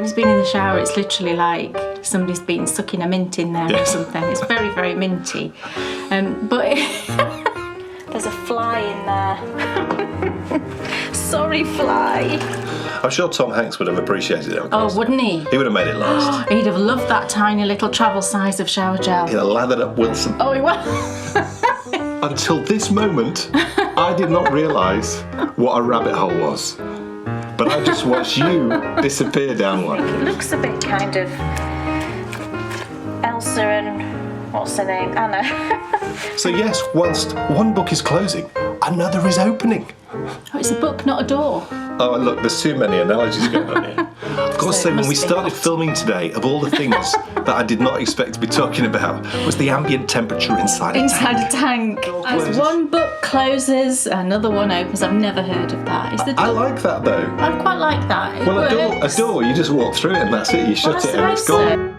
he's been in the shower, it's literally like somebody's been sucking a mint in there or something. It's very, very minty. But there's a fly in there. Sorry, fly. I'm sure Tom Hanks would have appreciated it. Oh, wouldn't he? He would have made it last. He'd have loved that tiny little travel size of shower gel. He'd have lathered up Wilson. Oh, he was. Until this moment, I did not realise what a rabbit hole was. But I just watched you disappear down one. It looks a bit kind of Elsa and what's her name? Anna. So yes, whilst one book is closing, another is opening. Oh, it's a book, not a door. Oh, look, there's too many analogies going on here. I've got to say, when we started filming today, of all the things that I did not expect to be talking about was the ambient temperature inside a tank. As one book closes, another one opens. I've never heard of that. Is the door... I like that, though. I quite like that. It Well, works. a door, you just walk through it and that's it. You shut it and it's gone.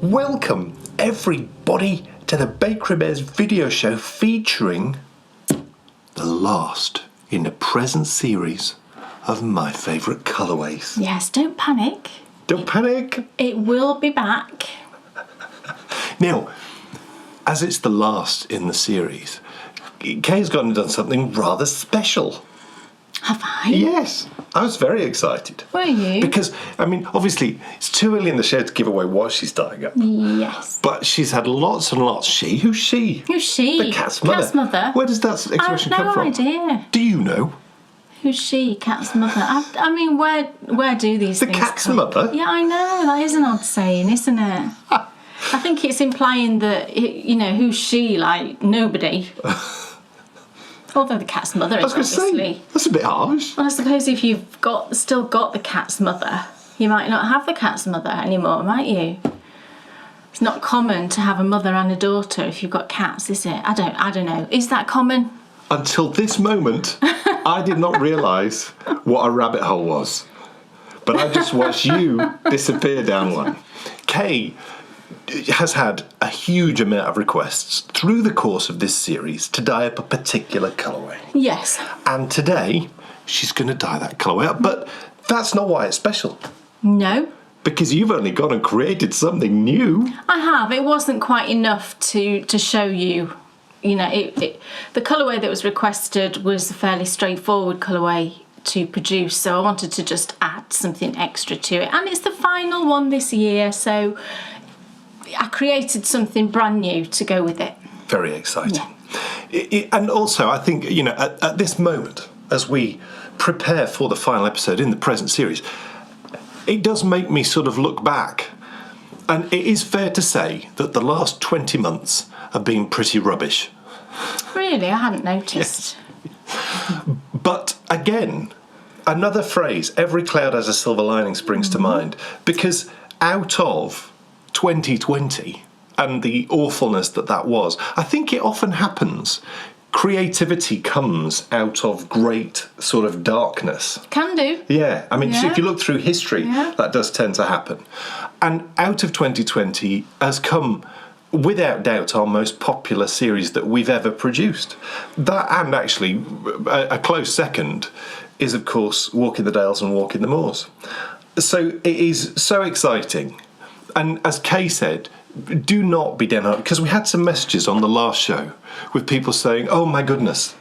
Welcome, everybody, to the Bakery Bears video show featuring the last in the present series of my favourite colourways. Yes, don't panic. Don't panic. It will be back. Now, as it's the last in the series, Kay's gone and done something rather special. Have I? Yes, I was very excited. Were you? Because, I mean, obviously, it's too early in the show to give away what she's dyeing up. Yes. But she's had lots and lots. Who's she? Who's she? The cat's mother. Cat's mother. Where does that expression come from? I have no idea. Do you know? Who's she? Cat's mother. I mean, where do these The things cat's come? mother? Yeah, I know. That is an odd saying, isn't it? I think it's implying that, you know, who's she? Like, nobody. Although the cat's mother is obviously... Say, that's a bit harsh. Well, I suppose if you've still got the cat's mother, you might not have the cat's mother anymore, might you? It's not common to have a mother and a daughter if you've got cats, is it? I don't know. Is that common? Until this moment, I did not realise what a rabbit hole was. But I just watched you disappear down one. Kay has had a huge amount of requests through the course of this series to dye up a particular colourway. Yes. And today, she's going to dye that colourway up. But that's not why it's special. No. Because you've only gone and created something new. I have. It wasn't quite enough to show you. You know, the colourway that was requested was a fairly straightforward colourway to produce, so I wanted to just add something extra to it. And it's the final one this year, so I created something brand new to go with it. Very exciting. Yeah. And also, I think, you know, at this moment, as we prepare for the final episode in the present series, it does make me sort of look back. And it is fair to say that the last 20 months have been pretty rubbish. Really? I hadn't noticed. Yes. But again, another phrase, every cloud has a silver lining, springs to mind. Because out of 2020 and the awfulness that was, I think it often happens. Creativity comes out of great sort of darkness. Can do. Yeah, I mean, Yeah. if you look through history, that does tend to happen. And out of 2020 has come, without doubt, our most popular series that we've ever produced. That, and actually, a close second, is, of course, Walking the Dales and Walking the Moors. So it is so exciting. And as Kay said, do not be downhearted, because we had some messages on the last show with people saying, oh my goodness,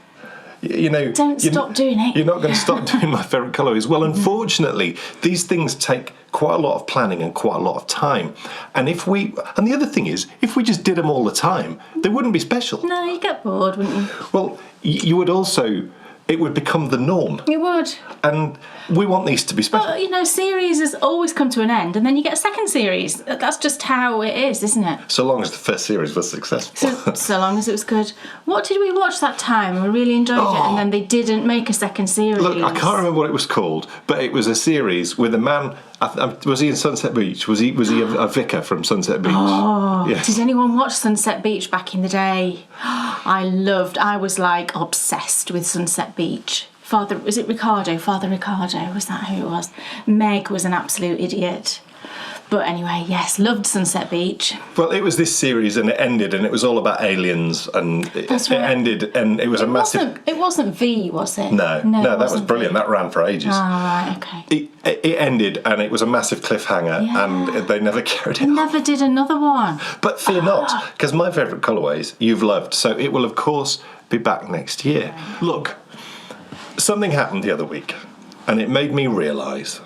you know, Don't stop doing it. You're not going to stop doing my favourite colourways. Well, unfortunately, these things take quite a lot of planning and quite a lot of time. And the other thing is, if we just did them all the time, they wouldn't be special. No, you get bored, wouldn't you? Well, you would also, it would become the norm. You would. And we want these to be special. But, you know, series has always come to an end and then you get a second series. That's just how it is, isn't it? So long as the first series was successful. So long as it was good. What did we watch that time? We really enjoyed it, and then they didn't make a second series. Look, I can't remember what it was called, but it was a series with a man. Was he in Sunset Beach? Was he a vicar from Sunset Beach? Oh, yes. Did anyone watch Sunset Beach back in the day? I was like obsessed with Sunset Beach. Father Ricardo, was that who it was? Meg was an absolute idiot. But anyway, yes, loved Sunset Beach. Well, it was this series, and it ended, and it was all about aliens, and That's it right. ended, and it was a massive. It wasn't V, was it? No, it that was wasn't brilliant. V. That ran for ages. Oh, right, okay. It ended, and it was a massive cliffhanger, Yeah. and they never carried it on. Never did another one. But fear not, because my favourite Colourways you've loved, so it will of course be back next year. Right. Look, something happened the other week, and it made me realise,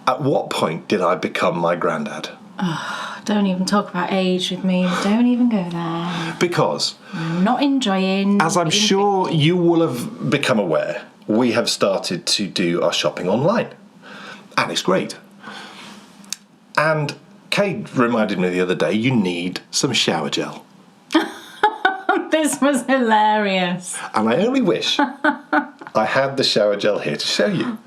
at what point did I become my granddad? Oh, don't even talk about age with me. Don't even go there. Because I'm not enjoying. as I'm sure you will have become aware, we have started to do our shopping online. And it's great. And Kate reminded me the other day, you need some shower gel. This was hilarious. And I only wish I had the shower gel here to show you.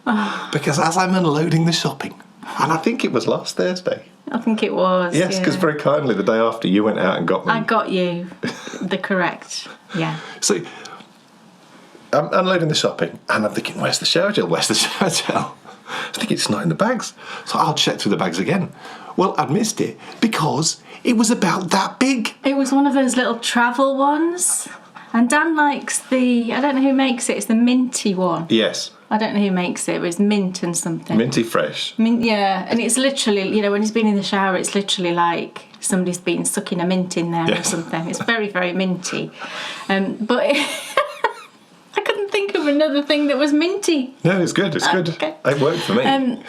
Because as I'm unloading the shopping, and I think it was last Thursday. I think it was. Yes, because very kindly the day after you went out and got me. I got you the correct. Yeah. So I'm unloading the shopping and I'm thinking, where's the shower gel? Where's the shower gel? I think it's not in the bags. So I'll check through the bags again. Well, I'd missed it because it was about that big. It was one of those little travel ones. And Dan likes the, I don't know who makes it, it's the minty one. Yes. I don't know who makes it, but it's mint and something. Minty fresh. Mint, yeah, and it's literally, you know, when he's been in the shower, it's literally like somebody's been sucking a mint in there or something. It's very, very minty. But I couldn't think of another thing that was minty. No, it's good, it's good. Okay. It worked for me.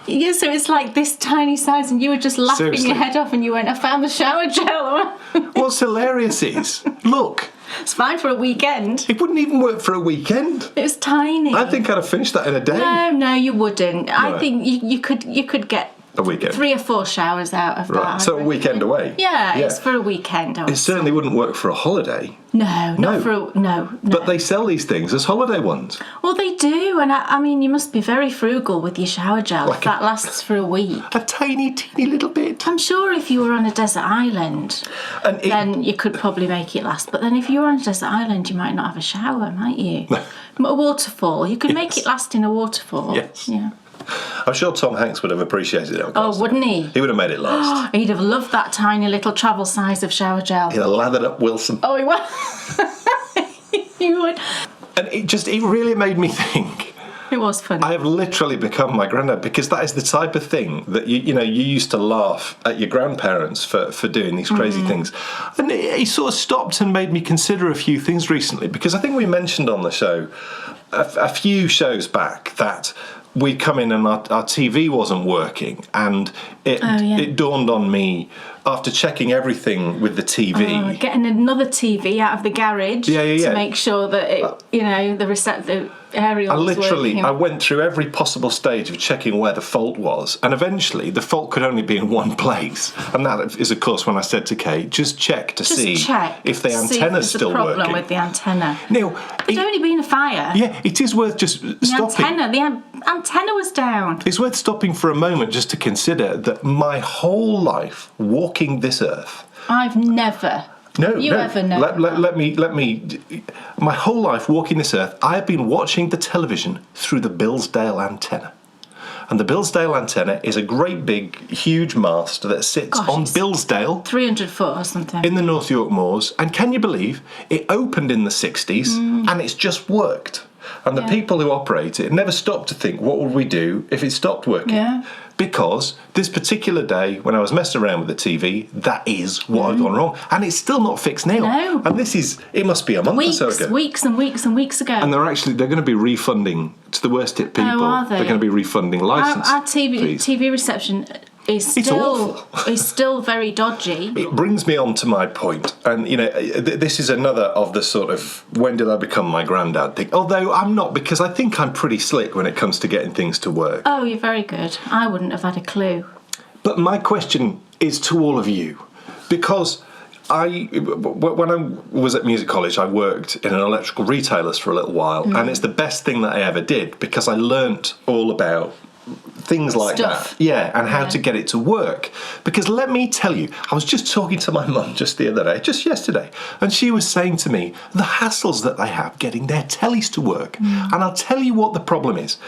Yeah, so it's like this tiny size, and you were just laughing Seriously. your head off, and you went, I found the shower gel. What's hilarious is, look, It's fine for a weekend. it wouldn't even work for a weekend. It was tiny. I think I'd have finished that in a day. No, you wouldn't. I Right. think you could get A weekend. 3 or 4 showers out of that. Right, so a weekend away. Yeah, it's for a weekend. It certainly wouldn't work for a holiday. No, No. not for a, no. But they sell these things as holiday ones. Well, they do, and I mean, you must be very frugal with your shower gel Like if that lasts for a week. A tiny, teeny little bit. I'm sure if you were on a desert island, And it, then you could probably make it last. But then if you were on a desert island, you might not have a shower, might you? A waterfall. You could make it last in a waterfall. Yes. Yeah. I'm sure Tom Hanks would have appreciated it. Of course. Oh, wouldn't he? He would have made it last. He'd have loved that tiny little travel size of shower gel. He'd have lathered up Wilson. Oh, he would. He would. And it really made me think. It was funny. I have literally become my granddad, because that is the type of thing that you used to laugh at your grandparents for doing these crazy things. And he sort of stopped and made me consider a few things recently, because I think we mentioned on the show a few shows back that we'd come in and our TV wasn't working, and it dawned on me after checking everything with the TV. Getting another TV out of the garage to make sure that it, the aerial was working. I went through every possible stage of checking where the fault was, and eventually the fault could only be in one place, and that is, of course, when I said to Kate, just check to see if the antenna's still working. There's a problem with the antenna. Now, there's only been a fire. Yeah, it is worth just stopping. The antenna was down. It's worth stopping for a moment just to consider that my whole life walking this earth, I've never. Ever know? Let me. My whole life walking this earth, I have been watching the television through the Bilsdale Antenna. And the Bilsdale Antenna is a great big, huge mast that sits on Bilsdale. 300 foot or something. In the North York Moors. And can you believe, it opened in the 60s and it's just worked. And the people who operate it never stopped to think, what would we do if it stopped working? Yeah. Because this particular day, when I was messing around with the TV, that is what had gone wrong. And it's still not fixed now. No. And it must be a month or so ago. Weeks and weeks ago. And they're going to be refunding, to the worst hit people, are they? They're going to be refunding license Our fees. TV reception is still very dodgy. It brings me on to my point, and this is another of the sort of when did I become my granddad thing. Although I'm not, because I think I'm pretty slick when it comes to getting things to work. Oh, you're very good. I wouldn't have had a clue. But my question is to all of you, because when I was at music college, I worked in an electrical retailer's for a little while, and it's the best thing that I ever did, because I learnt all about things like Stuff. that, and how to get it to work. Because let me tell you, I was just talking to my mum just the other day, just yesterday, and she was saying to me the hassles that they have getting their tellies to work. And I'll tell you what the problem is.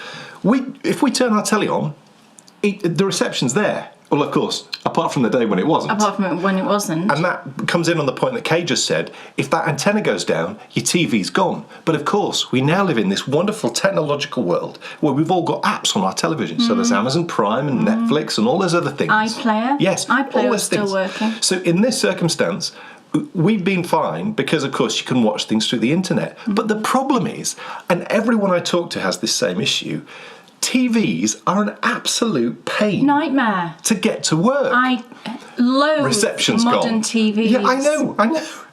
If we turn our telly on, the reception's there. Well, of course, apart from the day when it wasn't. Apart from when it wasn't. And that comes in on the point that Kay just said, if that antenna goes down, your TV's gone. But of course, we now live in this wonderful technological world where we've all got apps on our television. So there's Amazon Prime and Netflix and all those other things. iPlayer. Yes. iPlayer is still working. So in this circumstance, we've been fine because, of course, you can watch things through the internet. But the problem is, and everyone I talk to has this same issue, TVs are an absolute pain. Nightmare. To get to work. I loathe Reception's modern gone. TVs. Yeah, I know.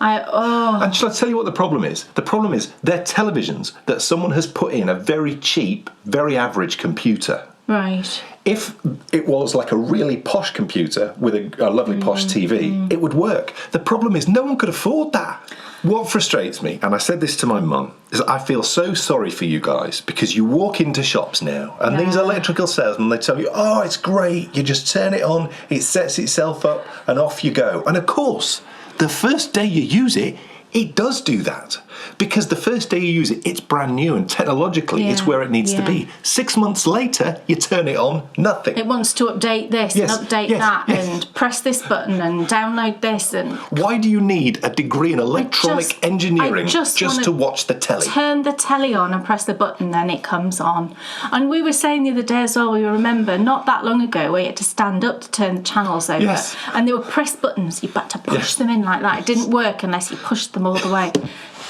Oh. And shall I tell you what the problem is? The problem is they're televisions that someone has put in a very cheap, very average computer. Right. If it was like a really posh computer with a lovely posh TV, it would work. The problem is no one could afford that. What frustrates me, and I said this to my mum, is I feel so sorry for you guys because you walk into shops now and these electrical salesmen, they tell you, oh, it's great, you just turn it on, it sets itself up and off you go. And of course, the first day you use it, it does do that. Because the first day you use it, it's brand new and technologically it's where it needs to be. 6 months later, you turn it on, nothing. It wants to update this and update that and press this button and download this. And why do you need a degree in electronic engineering just to watch the telly? Turn the telly on and press the button, then it comes on. And we were saying the other day as well, we remember not that long ago where you had to stand up to turn the channels over. Yes. And they were press buttons, you had to push them in like that. It didn't work unless you pushed them all the way.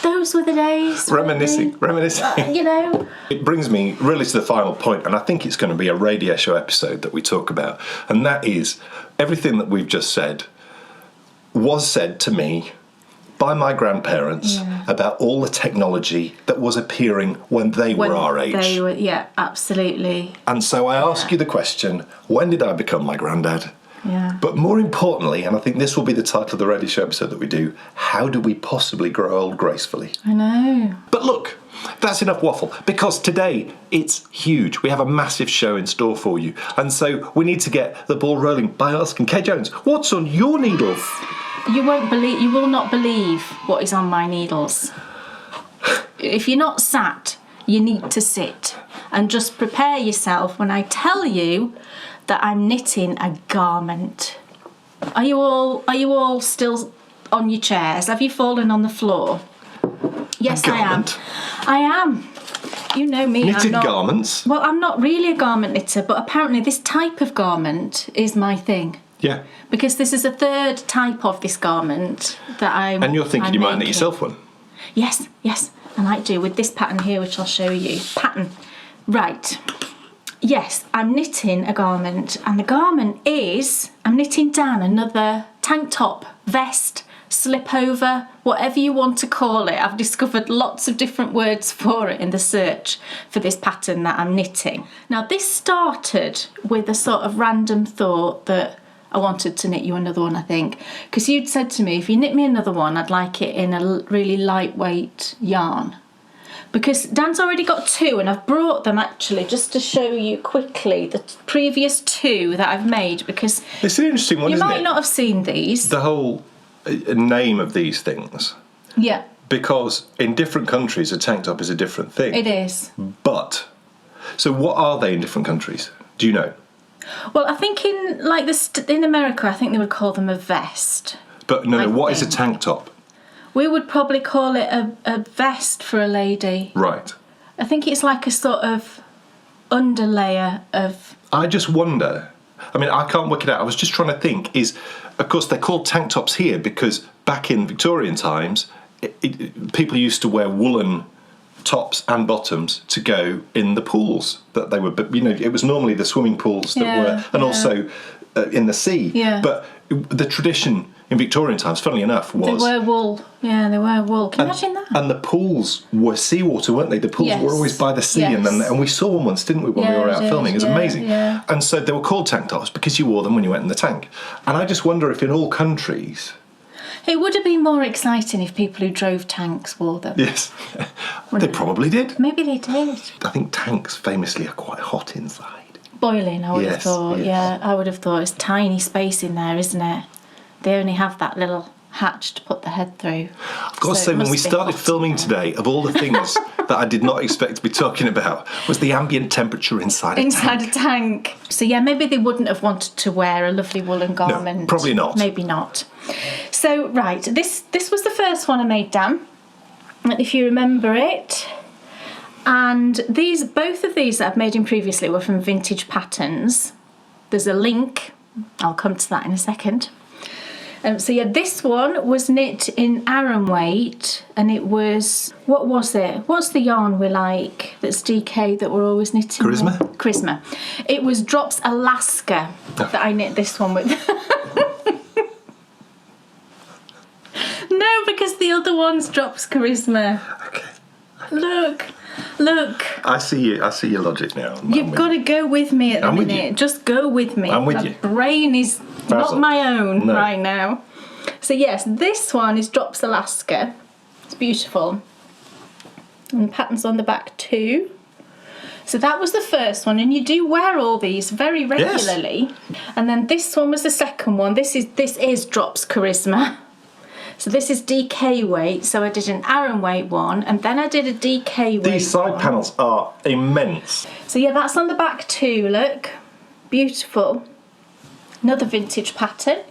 Those were the days. Reminiscing. You know. It brings me really to the final point, and I think it's going to be a radio show episode that we talk about, and that is everything that we've just said was said to me by my grandparents about all the technology that was appearing when they were our age. They were, absolutely. And so I ask you the question, when did I become my granddad? Yeah. But more importantly, and I think this will be the title of the radio show episode that we do, how do we possibly grow old gracefully? I know. But look, that's enough waffle, because today it's huge. We have a massive show in store for you. And so we need to get the ball rolling by asking Kay Jones, what's on your needles? You will not believe what is on my needles. If you're not sat, you need to sit. And just prepare yourself when I tell you that I'm knitting a garment. Are you all still on your chairs? Have you fallen on the floor? Yes, I am. I am. You know me. Knitted garments? Well, I'm not really a garment knitter, but apparently this type of garment is my thing. Yeah. Because this is a third type of this garment that I'm And you're thinking you might knit making. yourself one? Yes, I might do with this pattern here, which I'll show you. Pattern. Right. Yes, I'm knitting a garment, and the garment is, I'm knitting down another tank top, vest, slip over, whatever you want to call it. I've discovered lots of different words for it in the search for this pattern that I'm knitting. Now, this started with a sort of random thought that I wanted to knit you another one, I think, because you'd said to me, if you knit me another one, I'd like it in a really lightweight yarn. Because Dan's already got two, and I've brought them actually just to show you quickly the previous two that I've made, because it's an interesting one, you isn't might it? not have seen these. The whole name of these things. Yeah. Because in different countries, a tank top is a different thing. It is. But, so what are they in different countries? Do you know? Well, I think in America, I think they would call them a vest. But no, what is a tank top? We would probably call it a vest for a lady. Right. I think it's like a sort of underlayer of... I just wonder, I mean, I can't work it out. I was just trying to think, of course, they're called tank tops here because back in Victorian times, people used to wear woolen tops and bottoms to go in the pools that they were, but it was normally the swimming pools that were, and also in the sea. Yeah. But the tradition in Victorian times, funnily enough, was... They wear wool. Yeah, they wear wool. Can you imagine that? And the pools were seawater, weren't they? The pools were always by the sea, and we saw one once, didn't we, when we were out filming? It was amazing. Yeah. And so they were called tank tops because you wore them when you went in the tank. And I just wonder if in all countries... It would have been more exciting if people who drove tanks wore them. Yes, they probably did. Maybe they did. I think tanks famously are quite hot inside. Boiling, I would have thought. Yes. Yeah, I would have thought. It's tiny space in there, isn't it? They only have that little hatch to put the head through. I've got to say, when we started filming today, of all the things that I did not expect to be talking about was the ambient temperature inside a tank. So yeah, maybe they wouldn't have wanted to wear a lovely woolen garment. No, probably not. Maybe not. So right, this was the first one I made, Dan, if you remember it. And both of these that I've made in previously were from Vintage Patterns. There's a link. I'll come to that in a second. So yeah, this one was knit in Aran weight, and it was, what was it? What's the yarn we like that's DK that we're always knitting? Charisma? With? Charisma. It was Drops Alaska that I knit this one with. No, because the other one's Drops Charisma. Okay. Look. I see your logic now. You've got to go with me at the minute. Just go with me. I'm with My you. brain is not my own right now. So yes, this one is Drops Alaska. It's beautiful. And the pattern's on the back too. So that was the first one, and you do wear all these very regularly. Yes. And then this one was the second one. This is Drops Charisma. So this is DK weight, so I did an Aran weight one, and then I did a DK weight. These side panels are immense. So yeah, that's on the back too, look. Beautiful. Another vintage pattern.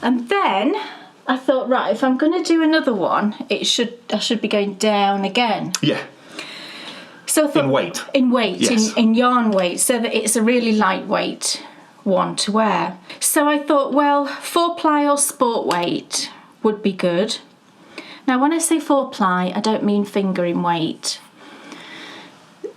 And then I thought, right, if I'm going to do another one, I should be going down again. Yeah. So I thought, in weight, yes. in yarn weight, so that it's a really lightweight one to wear. So I thought, well, 4-ply or sport weight would be good. Now when I say 4-ply, I don't mean fingering weight.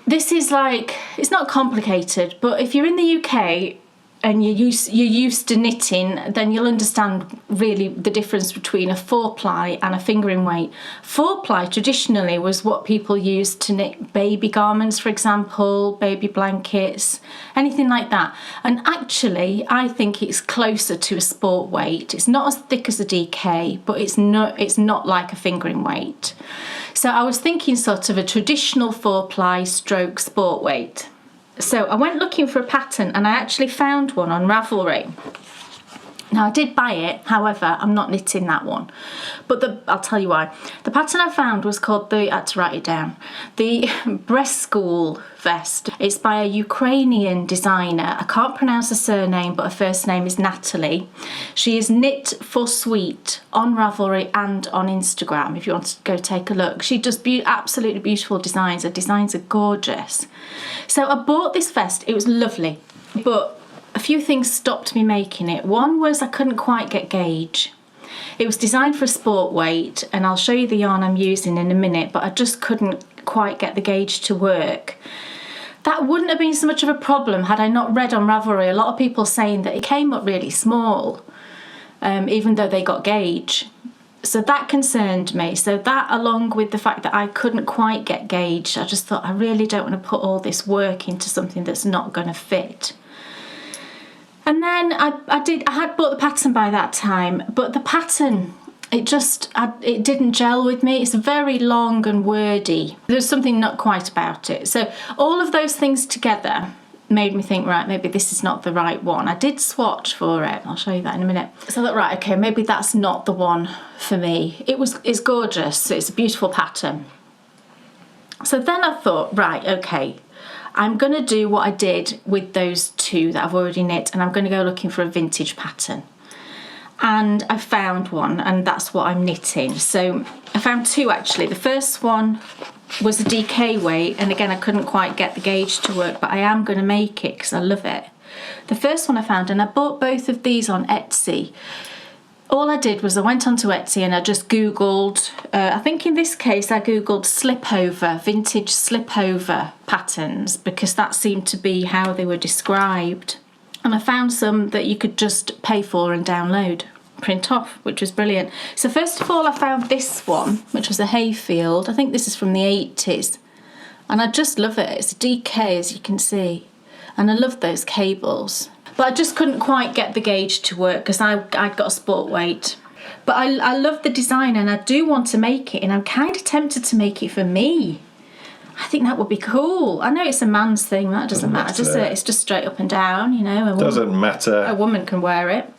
This is like, it's not complicated, but if you're in the UK and you're used to knitting, then you'll understand really the difference between a 4-ply and a fingering weight. 4-ply traditionally was what people used to knit baby garments, for example, baby blankets, anything like that. And actually, I think it's closer to a sport weight. It's not as thick as a DK, but it's not like a fingering weight. So I was thinking sort of a traditional 4-ply stroke sport weight. So I went looking for a pattern, and I actually found one on Ravelry. Now I did buy it, however, I'm not knitting that one. But I'll tell you why. The pattern I found was called I had to write it down, the Breast School vest. It's by a Ukrainian designer. I can't pronounce her surname, but her first name is Natalie. She is Knit for Sweet on Ravelry and on Instagram if you want to go take a look. She does absolutely beautiful designs. Her designs are gorgeous. So I bought this vest. It was lovely, but a few things stopped me making it. One was I couldn't quite get gauge. It was designed for a sport weight, and I'll show you the yarn I'm using in a minute, but I just couldn't quite get the gauge to work. That wouldn't have been so much of a problem had I not read on Ravelry a lot of people saying that it came up really small, even though they got gauge. So that concerned me. So that, along with the fact that I couldn't quite get gauge, I just thought I really don't want to put all this work into something that's not going to fit. And then I had bought the pattern by that time, but the pattern, it didn't gel with me. It's very long and wordy. There's something not quite about it. So all of those things together made me think, right, maybe this is not the right one. I did swatch for it. I'll show you that in a minute. So I thought, right, okay, maybe that's not the one for me. It's gorgeous. It's a beautiful pattern. So then I thought, right, okay, I'm going to do what I did with those two that I've already knit, and I'm going to go looking for a vintage pattern. And I found one, and that's what I'm knitting. So I found two actually. The first one was a DK weight, and again I couldn't quite get the gauge to work, but I am going to make it because I love it. The first one I found, and I bought both of these on Etsy. All I did was I went onto Etsy and I just Googled, I think in this case I Googled vintage slipover patterns, because that seemed to be how they were described. And I found some that you could just pay for and download, print off, which was brilliant. So first of all I found this one, which was a Hayfield. I think this is from the 80s. And I just love it. It's a DK, as you can see. And I love those cables. But I just couldn't quite get the gauge to work because I'd got a sport weight. But I love the design, and I do want to make it, and I'm kind of tempted to make it for me. I think that would be cool. I know it's a man's thing, that doesn't matter. It's just straight up and down, you know. Doesn't matter. A woman can wear it.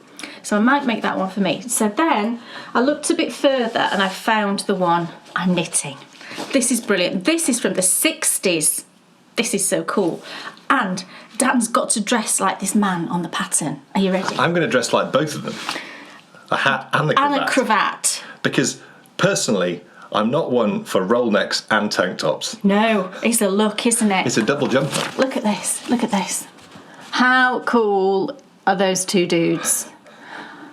So I might make that one for me. So then I looked a bit further and I found the one I'm knitting. This is brilliant. This is from the 60s. This is so cool. And Dan's got to dress like this man on the pattern. Are you ready? I'm going to dress like both of them. A hat and a cravat. And a cravat. Because, personally, I'm not one for roll necks and tank tops. No, it's a look, isn't it? It's a double jumper. Look at this. Look at this. How cool are those two dudes?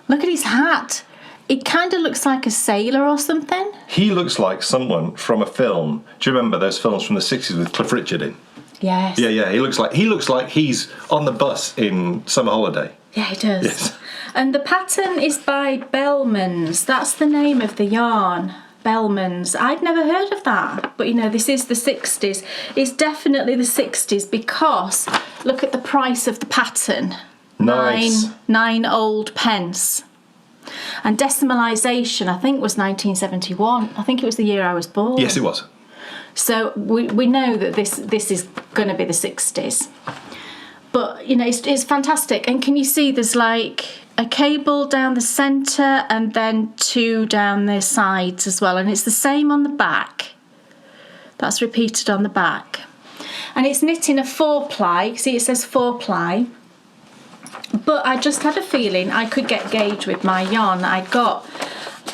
Look at his hat. It kind of looks like a sailor or something. He looks like someone from a film. Do you remember those films from the 60s with Cliff Richard in? Yes. Yeah. He looks like he's on the bus in Summer Holiday. Yeah, he does. Yes. And the pattern is by Bellman's. That's the name of the yarn. Bellman's. I'd never heard of that. But, you know, this is the 60s. It's definitely the 60s because look at the price of the pattern. Nice. 9 old pence. And decimalisation, I think, was 1971. I think it was the year I was born. Yes, it was. So we know that this is going to be the 60s. But, you know, it's fantastic. And can you see there's like a cable down the centre and then 2 down the sides as well. And it's the same on the back. That's repeated on the back. And it's knit in a 4-ply. See, it says 4-ply. But I just had a feeling I could get gauge with my yarn that I got.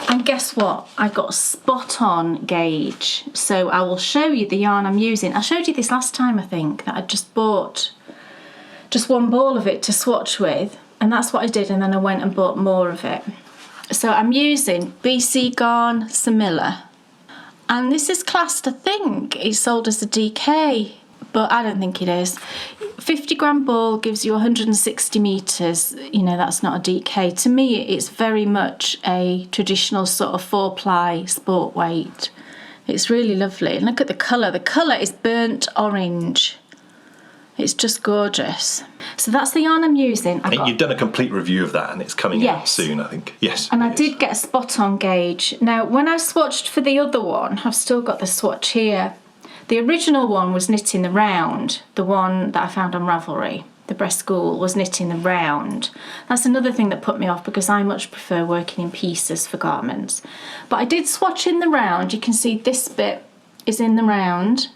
And guess what? I got spot on gauge. So I will show you the yarn I'm using. I showed you this last time, I think, that I just bought just one ball of it to swatch with. And that's what I did. And then I went and bought more of it. So I'm using BC Garn Samilla. And this is classed, I think, it's sold as a DK. But I don't think it is. 50 gram ball gives you 160 metres. You know, that's not a DK. To me, it's very much a traditional sort of 4-ply sport weight. It's really lovely. And look at the colour. The colour is burnt orange. It's just gorgeous. So that's the yarn I'm using. You've done a complete review of that and it's coming out soon, I think. Yes. And I did get a spot on gauge. Now, when I swatched for the other one, I've still got the swatch here. The original one was knit in the round, the one that I found on Ravelry. The breast Cowl was knit in the round. That's another thing that put me off because I much prefer working in pieces for garments. But I did swatch in the round. You can see this bit is in the round.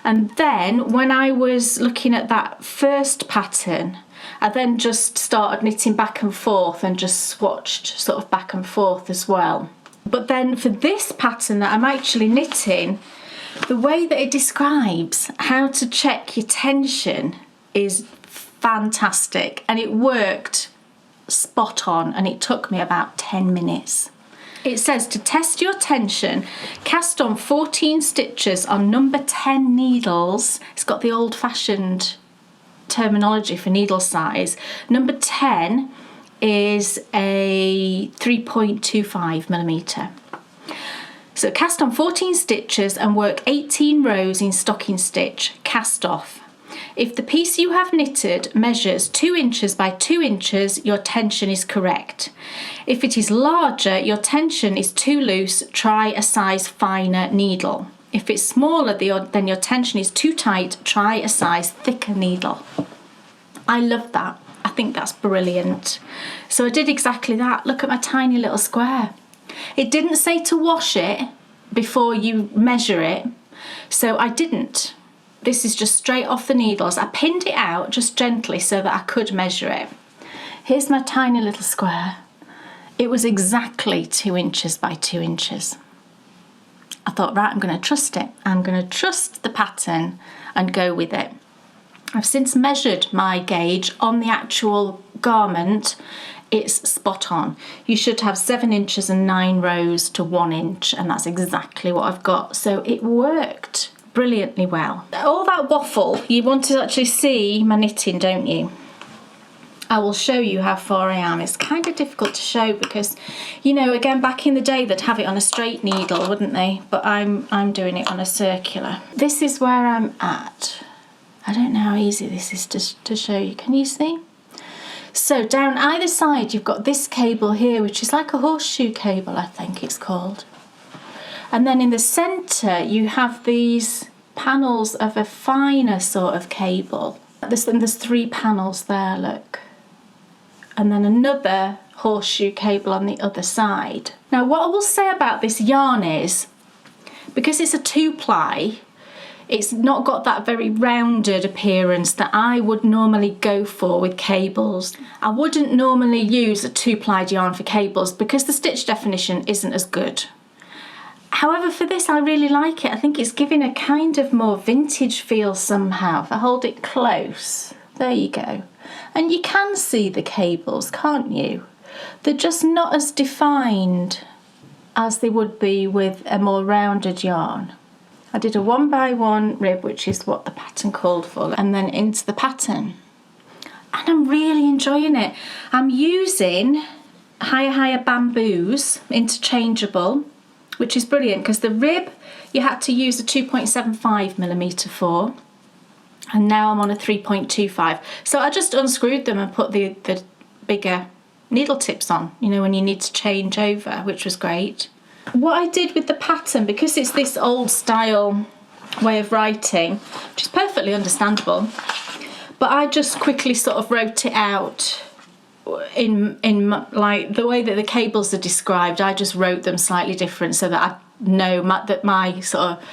And then when I was looking at that first pattern, I then just started knitting back and forth and just swatched sort of back and forth as well. But then for this pattern that I'm actually knitting, the way that it describes how to check your tension is fantastic, and it worked spot on, and it took me about 10 minutes. It says to test your tension, cast on 14 stitches on number 10 needles. It's got the old-fashioned terminology for needle size. Number 10 is a 3.25 millimetre. So cast on 14 stitches and work 18 rows in stocking stitch, cast off. If the piece you have knitted measures 2 inches by 2 inches, your tension is correct. If it is larger, your tension is too loose, try a size finer needle. If it's smaller than your tension is too tight, try a size thicker needle. I love that. I think that's brilliant. So I did exactly that. Look at my tiny little square. It didn't say to wash it before you measure it, so I didn't. This is just straight off the needles. I pinned it out just gently so that I could measure it. Here's my tiny little square. It was exactly 2 inches by 2 inches. I thought, right, I'm going to trust it. I'm going to trust the pattern and go with it. I've since measured my gauge on the actual garment. It's spot on. You should have 7 inches and 9 rows to 1 inch, and that's exactly what I've got. So it worked brilliantly well. All that waffle, you want to actually see my knitting, don't you? I will show you how far I am. It's kind of difficult to show because, you know, again, back in the day they'd have it on a straight needle, wouldn't they? But I'm doing it on a circular. This is where I'm at. I don't know how easy this is to show you. Can you see? So down either side you've got this cable here, which is like a horseshoe cable, I think it's called. And then in the centre you have these panels of a finer sort of cable. There's 3 panels there, look. And then another horseshoe cable on the other side. Now what I will say about this yarn is, because it's a 2-ply, it's not got that very rounded appearance that I would normally go for with cables. I wouldn't normally use a 2-plied yarn for cables because the stitch definition isn't as good. However, for this I really like it. I think it's giving a kind of more vintage feel somehow. If I hold it close, there you go. And you can see the cables, can't you? They're just not as defined as they would be with a more rounded yarn. I did a 1x1 rib, which is what the pattern called for, and then into the pattern. And I'm really enjoying it. I'm using higher bamboos, interchangeable, which is brilliant because the rib you had to use a 2.75mm for, and now I'm on a 3.25. So I just unscrewed them and put the bigger needle tips on, you know, when you need to change over, which was great. What I did with the pattern, because it's this old style way of writing, which is perfectly understandable, but I just quickly sort of wrote it out in like the way that the cables are described. I just wrote them slightly different so that I know that my sort of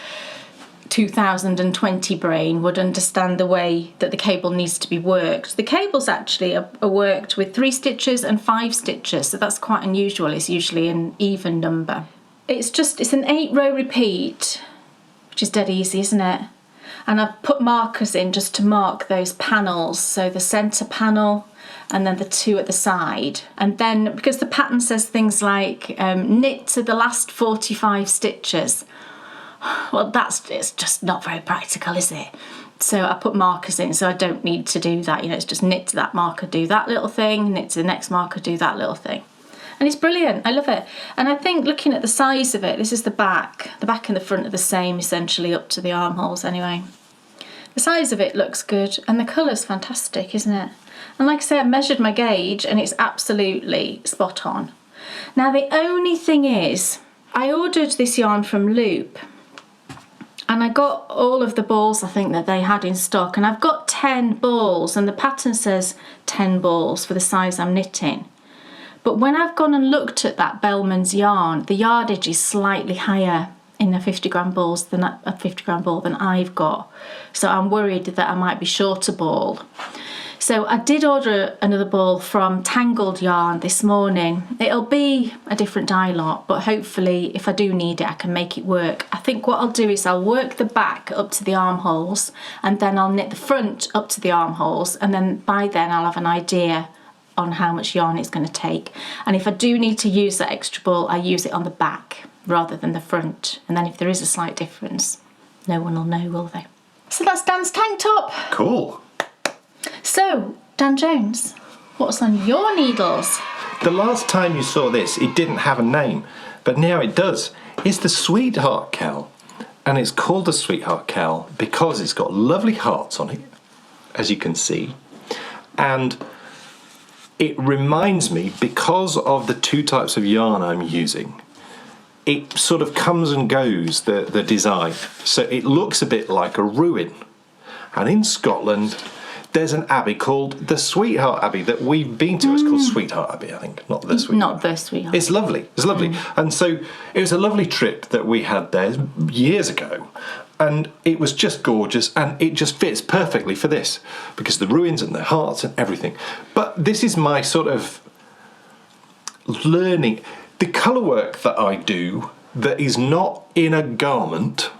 2020 brain would understand the way that the cable needs to be worked. The cables actually are worked with 3 stitches and 5 stitches, so that's quite unusual. It's usually an even number. It's an 8-row repeat, which is dead easy, isn't it? And I've put markers in just to mark those panels, so the centre panel and then the 2 at the side. And then because the pattern says things like knit to the last 45 stitches, well, it's just not very practical, is it? So I put markers in, so I don't need to do that. You know, it's just knit to that marker, do that little thing, knit to the next marker, do that little thing. And it's brilliant. I love it. And I think looking at the size of it, this is the back. The back and the front are the same, essentially, up to the armholes anyway. The size of it looks good, and the colour's fantastic, isn't it? And like I say, I measured my gauge, and it's absolutely spot on. Now, the only thing is, I ordered this yarn from Loop, and I got all of the balls I think that they had in stock, and I've got 10 balls, and the pattern says 10 balls for the size I'm knitting. But when I've gone and looked at that Bellman's yarn, the yardage is slightly higher in a 50-gram ball than I've got. So I'm worried that I might be short a ball. So I did order another ball from Tangled Yarn this morning. It'll be a different dye lot, but hopefully if I do need it, I can make it work. I think what I'll do is I'll work the back up to the armholes, and then I'll knit the front up to the armholes, and then by then I'll have an idea on how much yarn it's going to take. And if I do need to use that extra ball, I use it on the back rather than the front. And then if there is a slight difference, no one will know, will they? So that's Dan's tank top. Cool. So, Dan Jones, what's on your needles? The last time you saw this, it didn't have a name, but now it does. It's the Sweetheart Cowl. And it's called the Sweetheart Cowl because it's got lovely hearts on it, as you can see. And it reminds me, because of the 2 types of yarn I'm using, it sort of comes and goes, the design. So it looks a bit like a ruin. And in Scotland, there's an abbey called the Sweetheart Abbey that we've been to. It's called Sweetheart Abbey, I think, not the Sweetheart. Not the Sweetheart. It's lovely. It's lovely. And so it was a lovely trip that we had there years ago. And it was just gorgeous, and it just fits perfectly for this because the ruins and the hearts and everything. But this is my sort of learning. The colour work that I do that is not in a garment,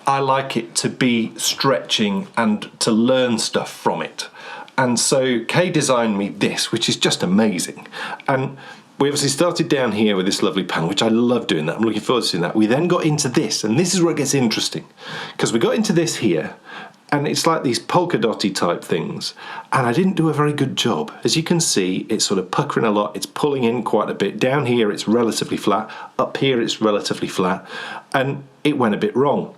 I like it to be stretching and to learn stuff from it. And so Kay designed me this, which is just amazing. And we obviously started down here with this lovely panel, which I love doing that. I'm looking forward to seeing that. We then got into this, and this is where it gets interesting, because we got into this here, and it's like these polka dotty type things, and I didn't do a very good job. As you can see, it's sort of puckering a lot. It's pulling in quite a bit. Down here, it's relatively flat. Up here, it's relatively flat, and it went a bit wrong.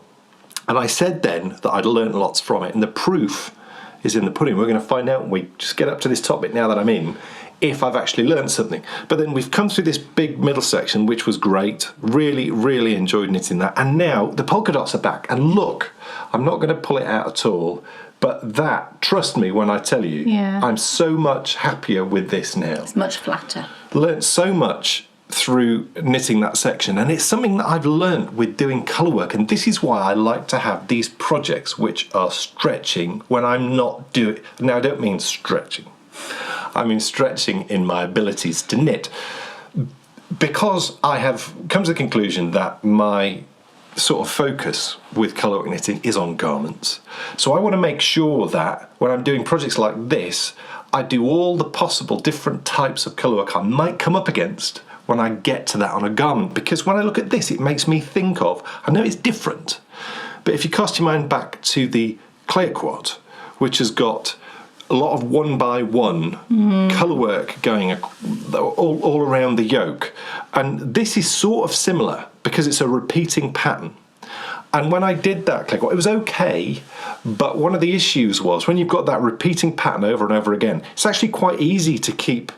And I said then that I'd learnt lots from it, and the proof is in the pudding. We're going to find out when we just get up to this top bit now that I'm in, if I've actually learned something. But then we've come through this big middle section, which was great. Really, really enjoyed knitting that. And now the polka dots are back. And look, I'm not going to pull it out at all, but that, trust me when I tell you, I'm so much happier with this now. It's much flatter. Learned so much through knitting that section, and it's something that I've learned with doing colour work, and this is why I like to have these projects which are stretching when I'm not doing. Now I don't mean stretching, I mean stretching in my abilities to knit, because I have come to the conclusion that my sort of focus with colour work knitting is on garments. So I want to make sure that when I'm doing projects like this, I do all the possible different types of colour work I might come up against when I get to that on a garment, because when I look at this, it makes me think of, I know it's different, but if you cast your mind back to the Clear Quad, which has got a lot of 1x1 colour work going all around the yoke, and this is sort of similar because it's a repeating pattern. And when I did that Clear Quad, it was okay, but one of the issues was when you've got that repeating pattern over and over again, it's actually quite easy to keep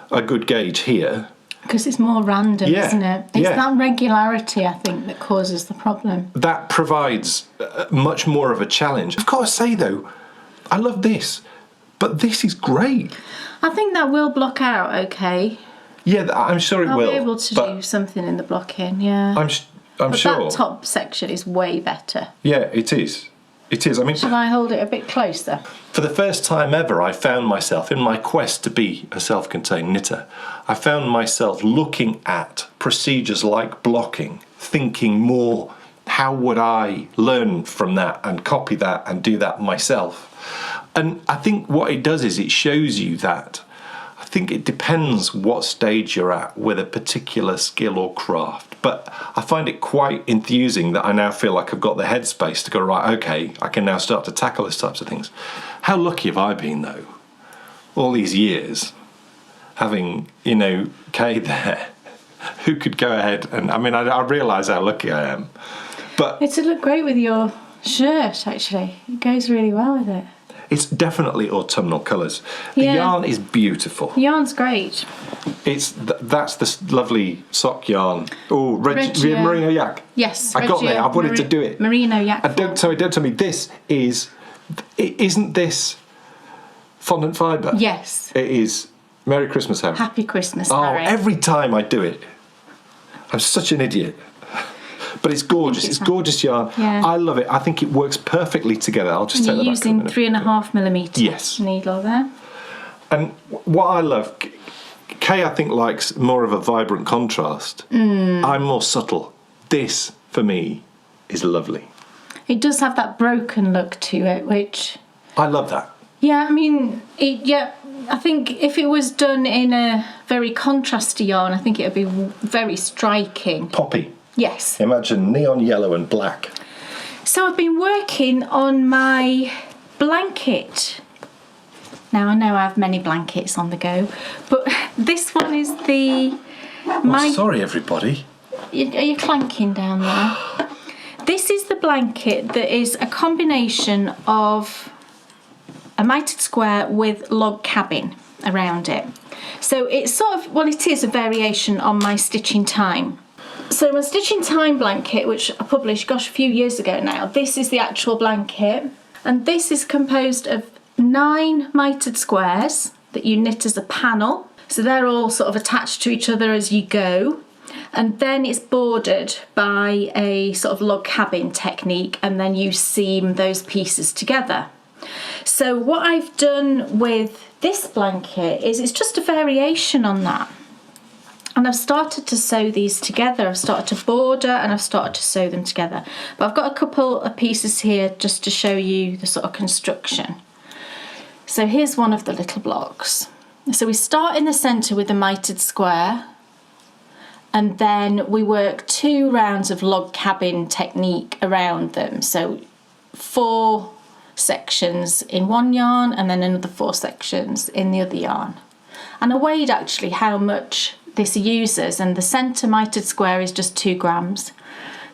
a good gauge here. Because it's more random, isn't it? It's that regularity, I think, that causes the problem. That provides much more of a challenge. I've got to say, though, I love this, but this is great. I think that will block out okay. Yeah, I'm sure it will. I'll be able to do something in the blocking, yeah. I'm sure. That top section is way better. Yeah, it is. It is. I mean, shall I hold it a bit closer? For the first time ever, I found myself, in my quest to be a self-contained knitter, I found myself looking at procedures like blocking, thinking more, how would I learn from that and copy that and do that myself? And I think what it does is it shows you that I think it depends what stage you're at with a particular skill or craft. But I find it quite enthusing that I now feel like I've got the headspace to go, right, okay, I can now start to tackle those types of things. How lucky have I been, though, all these years, having, Kay there, who could go ahead and, I realise how lucky I am. But it'd look great with your shirt, actually. It goes really well with it. It's definitely autumnal colours. The yarn is beautiful. The yarn's great. That's the lovely sock yarn. Oh, merino yak. Yes, I got there. I wanted to do it. Merino yak. Don't tell me. Isn't this fondant fibre? Yes. It is. Merry Christmas, Harry. Happy Christmas, Harry. Oh, every time I do it, I'm such an idiot. But it's gorgeous. It's gorgeous yarn. Yeah. I love it. I think it works perfectly together. I'll just take that back. You're using 3.5mm needle there. And what I love, Kay, I think, likes more of a vibrant contrast. I'm more subtle. This, for me, is lovely. It does have that broken look to it, which I love that. Yeah, I think if it was done in a very contrasty yarn, I think it would be very striking. Poppy. Yes. Imagine neon yellow and black. So I've been working on my blanket. Now I know I have many blankets on the go, but this one is sorry, everybody. Are you clanking down there? This is the blanket that is a combination of a mitered square with log cabin around it. So it's it is a variation on my Stitching Time. So my Stitching Time blanket, which I published, a few years ago now, this is the actual blanket. And this is composed of 9 mitered squares that you knit as a panel. So they're all sort of attached to each other as you go. And then it's bordered by a sort of log cabin technique, and then you seam those pieces together. So what I've done with this blanket is it's just a variation on that. And I've started to sew these together. I've started to border and I've started to sew them together. But I've got a couple of pieces here just to show you the sort of construction. So here's one of the little blocks. So we start in the centre with a mitered square, and then we work 2 rounds of log cabin technique around them. So 4 sections in one yarn and then another 4 sections in the other yarn. And I weighed actually how much this uses, and the centre mitered square is just 2 grams.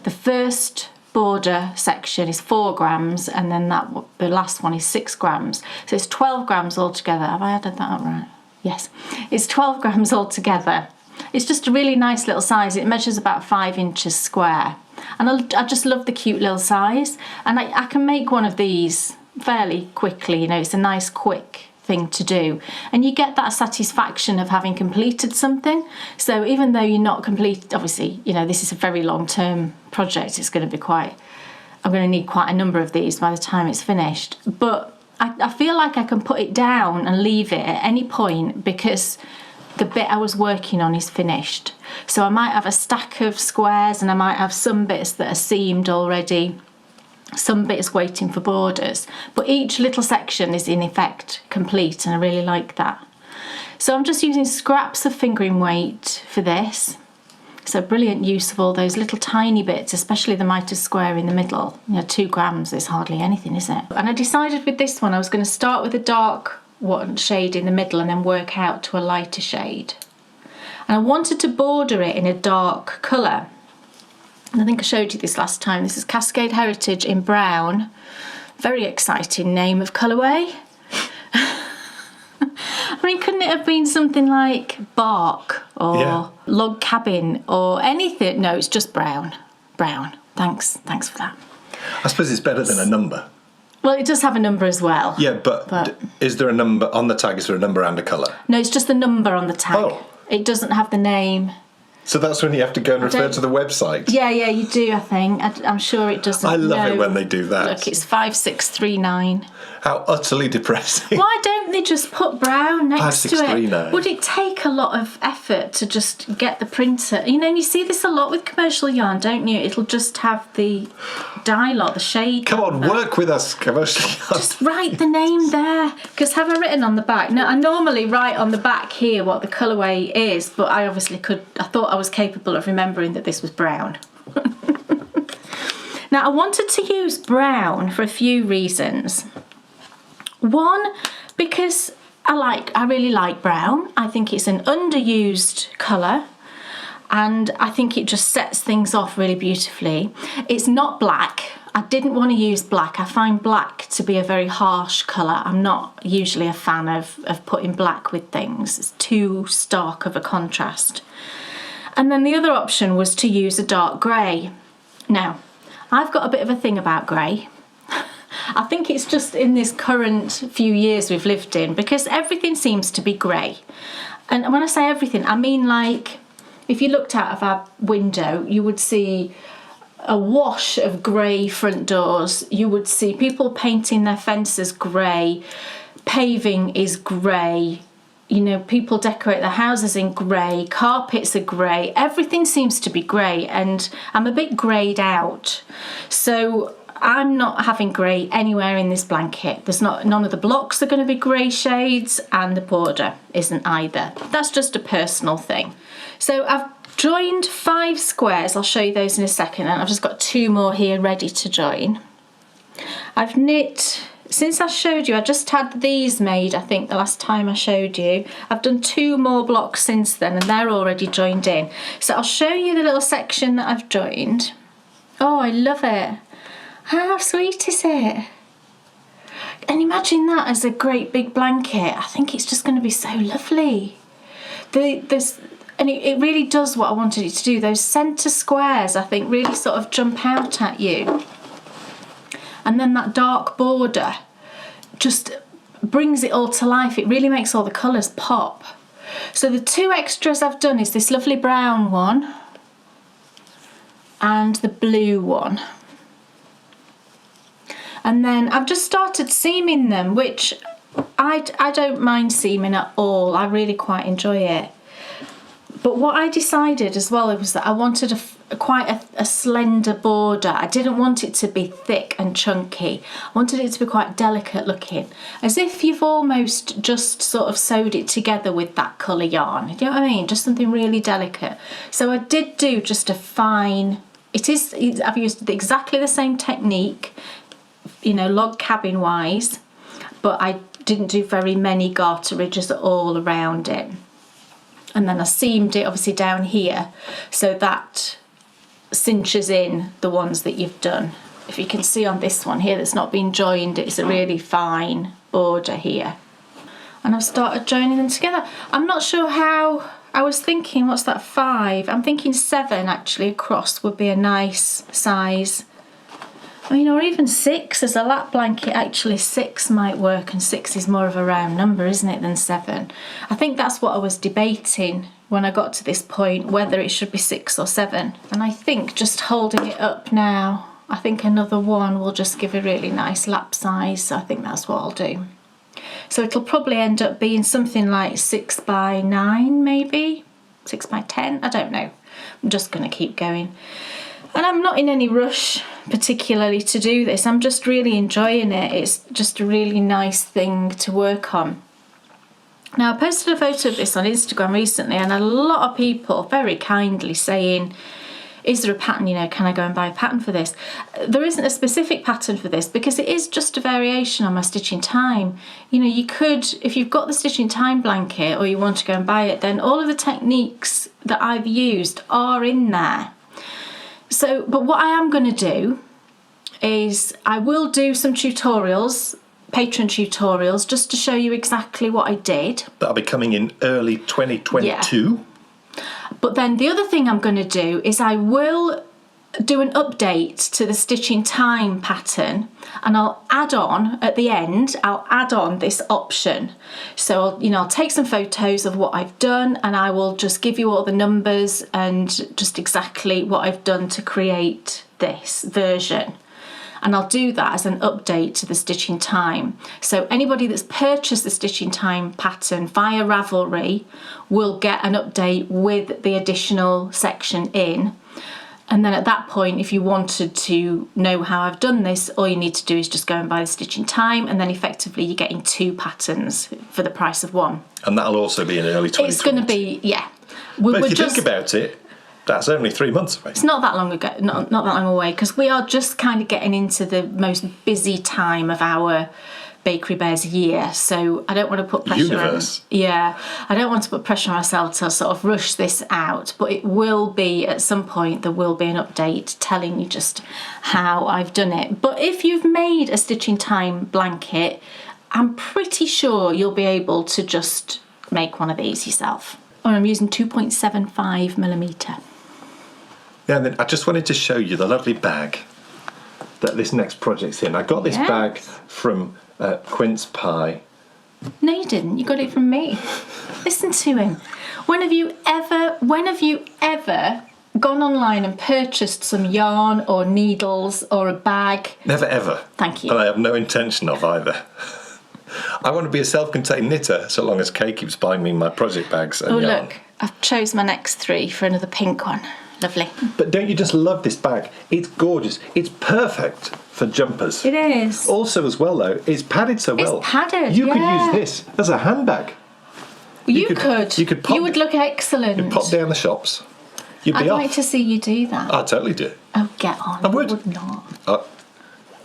The first border section is 4 grams, and then the last one is 6 grams. So it's 12 grams altogether. Have I added that up right? Yes, it's 12 grams altogether. It's just a really nice little size. It measures about 5 inches square, and I just love the cute little size. And I can make one of these fairly quickly. It's a nice quick thing to do, and you get that satisfaction of having completed something. So even though you're not complete, obviously, you know, this is a very long-term project, it's going to be I'm going to need quite a number of these by the time it's finished, but I feel like I can put it down and leave it at any point because the bit I was working on is finished. So I might have a stack of squares and I might have some bits that are seamed already, some bits waiting for borders, but each little section is in effect complete, and I really like that. So I'm just using scraps of fingering weight for this. So brilliant use of all those little tiny bits, especially the mitre square in the middle. You know, 2 grams is hardly anything, is it? And I decided with this one I was going to start with a dark one shade in the middle and then work out to a lighter shade. And I wanted to border it in a dark colour. And I think I showed you this last time. This is Cascade Heritage in brown. Very exciting name of colourway. I mean, couldn't it have been something like bark or log cabin or anything? No, it's just brown. Brown. Thanks for that. I suppose it's better than a number. Well, it does have a number as well. Yeah, but is there a number on the tag? Is there a number and a colour? No, it's just the number on the tag. Oh. It doesn't have the name. So that's when you have to go and refer to the website? Yeah, you do, I think. I'm sure it doesn't. I love it when they do that. Look, it's 5639. How utterly depressing. Why don't they just put brown next to it? 5639. Would it take a lot of effort to just get the printer? You know, and you see this a lot with commercial yarn, don't you? It'll just have the dye lot, the shade. Come on, work with us, commercial yarn. Just write the name there. Because have I written on the back? No, I normally write on the back here what the colourway is, but I obviously I thought I was capable of remembering that this was brown. Now, I wanted to use brown for a few reasons. One, because I really like brown. I think it's an underused colour, and I think it just sets things off really beautifully. It's not black. I didn't want to use black. I find black to be a very harsh colour. I'm not usually a fan of putting black with things. It's too stark of a contrast. And then the other option was to use a dark grey. Now, I've got a bit of a thing about grey. I think it's just in this current few years we've lived in, because everything seems to be grey. And when I say everything, I mean, like, if you looked out of our window, you would see a wash of grey front doors. You would see people painting their fences grey. Paving is grey. You know, people decorate their houses in grey. Carpets are grey. Everything seems to be grey, and I'm a bit greyed out. So I'm not having grey anywhere in this blanket. None of the blocks are going to be grey shades, and the border isn't either. That's just a personal thing. So I've joined 5 squares. I'll show you those in a second, and I've just got 2 more here ready to join. I've knit, since I showed you, I just had these made, I think, the last time I showed you. I've done 2 more blocks since then, and they're already joined in. So I'll show you the little section that I've joined. Oh, I love it. How sweet is it? And imagine that as a great big blanket. I think it's just going to be so lovely. And it really does what I wanted it to do. Those centre squares, I think, really sort of jump out at you. And then that dark border just brings it all to life. It really makes all the colours pop. So the 2 extras I've done is this lovely brown one and the blue one. And then I've just started seaming them, which I don't mind seaming at all. I really quite enjoy it. But what I decided as well was that I wanted quite a slender border. I didn't want it to be thick and chunky. I wanted it to be quite delicate looking, as if you've almost just sort of sewed it together with that colour yarn. Do you know what I mean? Just something really delicate. So I did do just a fine, I've used exactly the same technique, you know, log cabin wise, but I didn't do very many garter ridges at all around it. And then I seamed it obviously down here, so that cinches in the ones that you've done. If you can see on this one here that's not been joined, it's a really fine border here. And I've started joining them together. I'm not sure how, I was thinking, what's that, 5? I'm thinking 7 actually across would be a nice size I mean, or even 6 as a lap blanket. Actually, 6 might work, and 6 is more of a round number, isn't it, than 7? I think that's what I was debating when I got to this point, whether it should be 6 or 7. And I think just holding it up now, I think another one will just give a really nice lap size. So I think that's what I'll do. So it'll probably end up being something like 6 by 9, maybe 6 by 10. I don't know. I'm just going to keep going. And I'm not in any rush particularly to do this. I'm just really enjoying it. It's just a really nice thing to work on. Now, I posted a photo of this on Instagram recently, and a lot of people very kindly saying, is there a pattern, can I go and buy a pattern for this? There isn't a specific pattern for this because it is just a variation on my stitching time. You could, if you've got the stitching time blanket or you want to go and buy it, then all of the techniques that I've used are in there. So, but what I am going to do is I will do some tutorials, Patreon tutorials, just to show you exactly what I did. That'll be coming in early 2022. Yeah. But then the other thing I'm going to do is I will do an update to the stitching time pattern, and I'll add on at the end, I'll add on this option. So I'll take some photos of what I've done, and I will just give you all the numbers and just exactly what I've done to create this version. And I'll do that as an update to the stitching time. So anybody that's purchased the stitching time pattern via Ravelry will get an update with the additional section in. And then at that point, if you wanted to know how I've done this, all you need to do is just go and buy the stitching time, and then effectively you're getting 2 patterns for the price of 1. And that'll also be in early 2022. It's going to be, yeah. But if you think about it, that's only 3 months away. It's not that long ago, not that long away, because we are just kind of getting into the most busy time of our Bakery Bears year, so I don't want to put pressure Universe. I don't want to put pressure on myself to sort of rush this out, but it will be at some point. There will be an update telling you just how I've done it. But if you've made a stitching time blanket, I'm pretty sure you'll be able to just make one of these yourself. Or I'm using 2.75mm. Yeah, and then I just wanted to show you the lovely bag that this next project's in. I got this bag from Quince Pie. No, you didn't. You got it from me. Listen to him. When have you ever gone online and purchased some yarn or needles or a bag? Never ever. Thank you. And I have no intention of either. I want to be a self-contained knitter so long as Kay keeps buying me my project bags and yarn. Look, I've chose my next 3 for another pink one. Lovely. But don't you just love this bag? It's gorgeous. It's perfect for jumpers. It is. Also as well though, it's padded so well. It's padded, You could use this as a handbag. You could. You could pop, you would look excellent. You'd pop down the shops. You'd be I'd off. like to see you do that. I'd totally do it. Oh, get on. I would. I would not.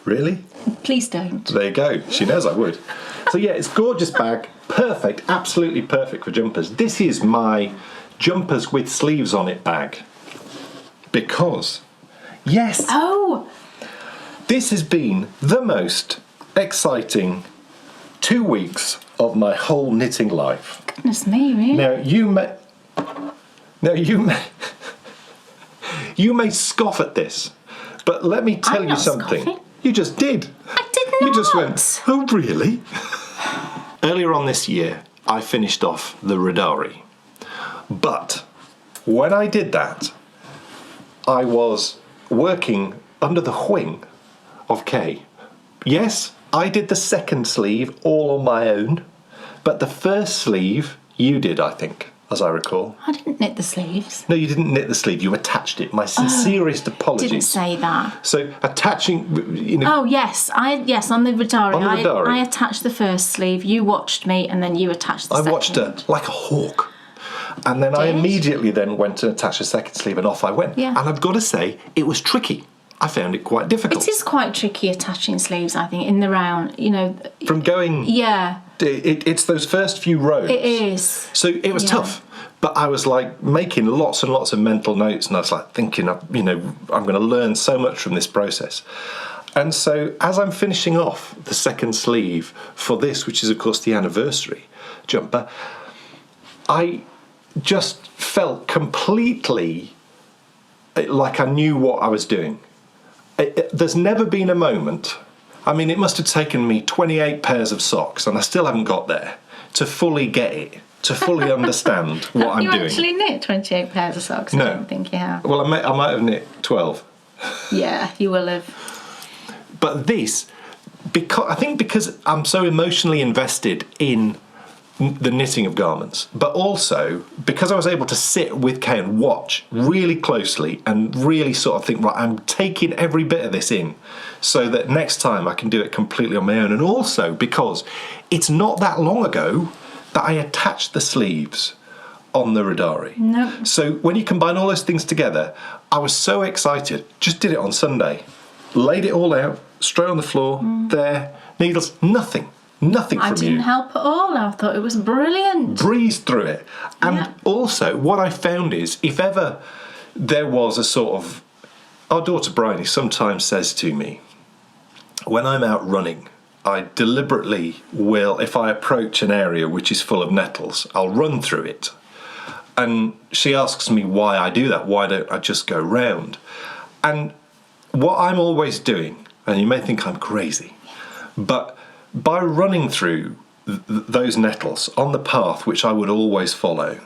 Really? Please don't. There you go. She knows I would. So yeah, it's a gorgeous bag. Perfect. Absolutely perfect for jumpers. This is my jumpers with sleeves on it bag. Because, yes. Oh. This has been the most exciting 2 weeks of my whole knitting life. Goodness me, really? Now you may scoff at this, but let me tell I'm you not something. scoffing. You just did. I did not. You just went, oh really? Earlier on this year, I finished off the Radari. But when I did that, I was working under the wing of Kay. Yes, I did the second sleeve all on my own, but the first sleeve you did, I think, as I recall. I didn't knit the sleeves. No, you didn't knit the sleeve, you attached it. My sincerest apologies. Didn't say that. So attaching, Oh yes, on the Radari. On the Radari. I attached the first sleeve. You watched me, and then you attached the second. I watched her like a hawk. And then I immediately then went and attached the second sleeve, and off I went. Yeah. And I've got to say, it was tricky. I found it quite difficult. It is quite tricky attaching sleeves, I think, in the round. From going... Yeah. It's those first few rows. It is. So it was tough. But I was like making lots and lots of mental notes, and I was like thinking, I'm going to learn so much from this process. And so as I'm finishing off the second sleeve for this, which is of course the anniversary jumper, I just felt completely like I knew what I was doing. there's never been a moment, I mean, it must have taken me 28 pairs of socks, and I still haven't got there, to fully get it, to fully understand what I'm doing. You actually knit 28 pairs of socks? No. I don't think you have. Well, I might have knit 12. Yeah, you will have. But this, because I'm so emotionally invested in the knitting of garments, but also because I was able to sit with Kay and watch really closely and really sort of think, right, I'm taking every bit of this in so that next time I can do it completely on my own. And also because it's not that long ago that I attached the sleeves on the Radari. No. So when you combine all those things together, I was so excited. Just did it on Sunday. Laid it all out, straight on the floor, there, needles, nothing from you. I didn't help at all. I thought it was brilliant. Breezed through it. And Yeah. also, what I found is, if ever there was a sort of... Our daughter Bryony sometimes says to me, when I'm out running, I deliberately will, if I approach an area which is full of nettles, I'll run through it. And she asks me why I do that. Why don't I just go round? And what I'm always doing, and you may think I'm crazy, but by running through those nettles on the path which I would always follow,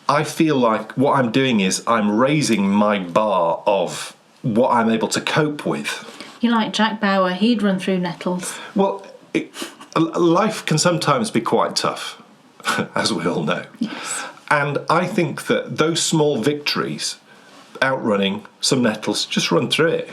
I feel like what I'm doing is I'm raising my bar of what I'm able to cope with. You're like Jack Bauer. He'd run through nettles. Well, life can sometimes be quite tough, as we all know. Yes. And I think that those small victories, outrunning some nettles, just run through it.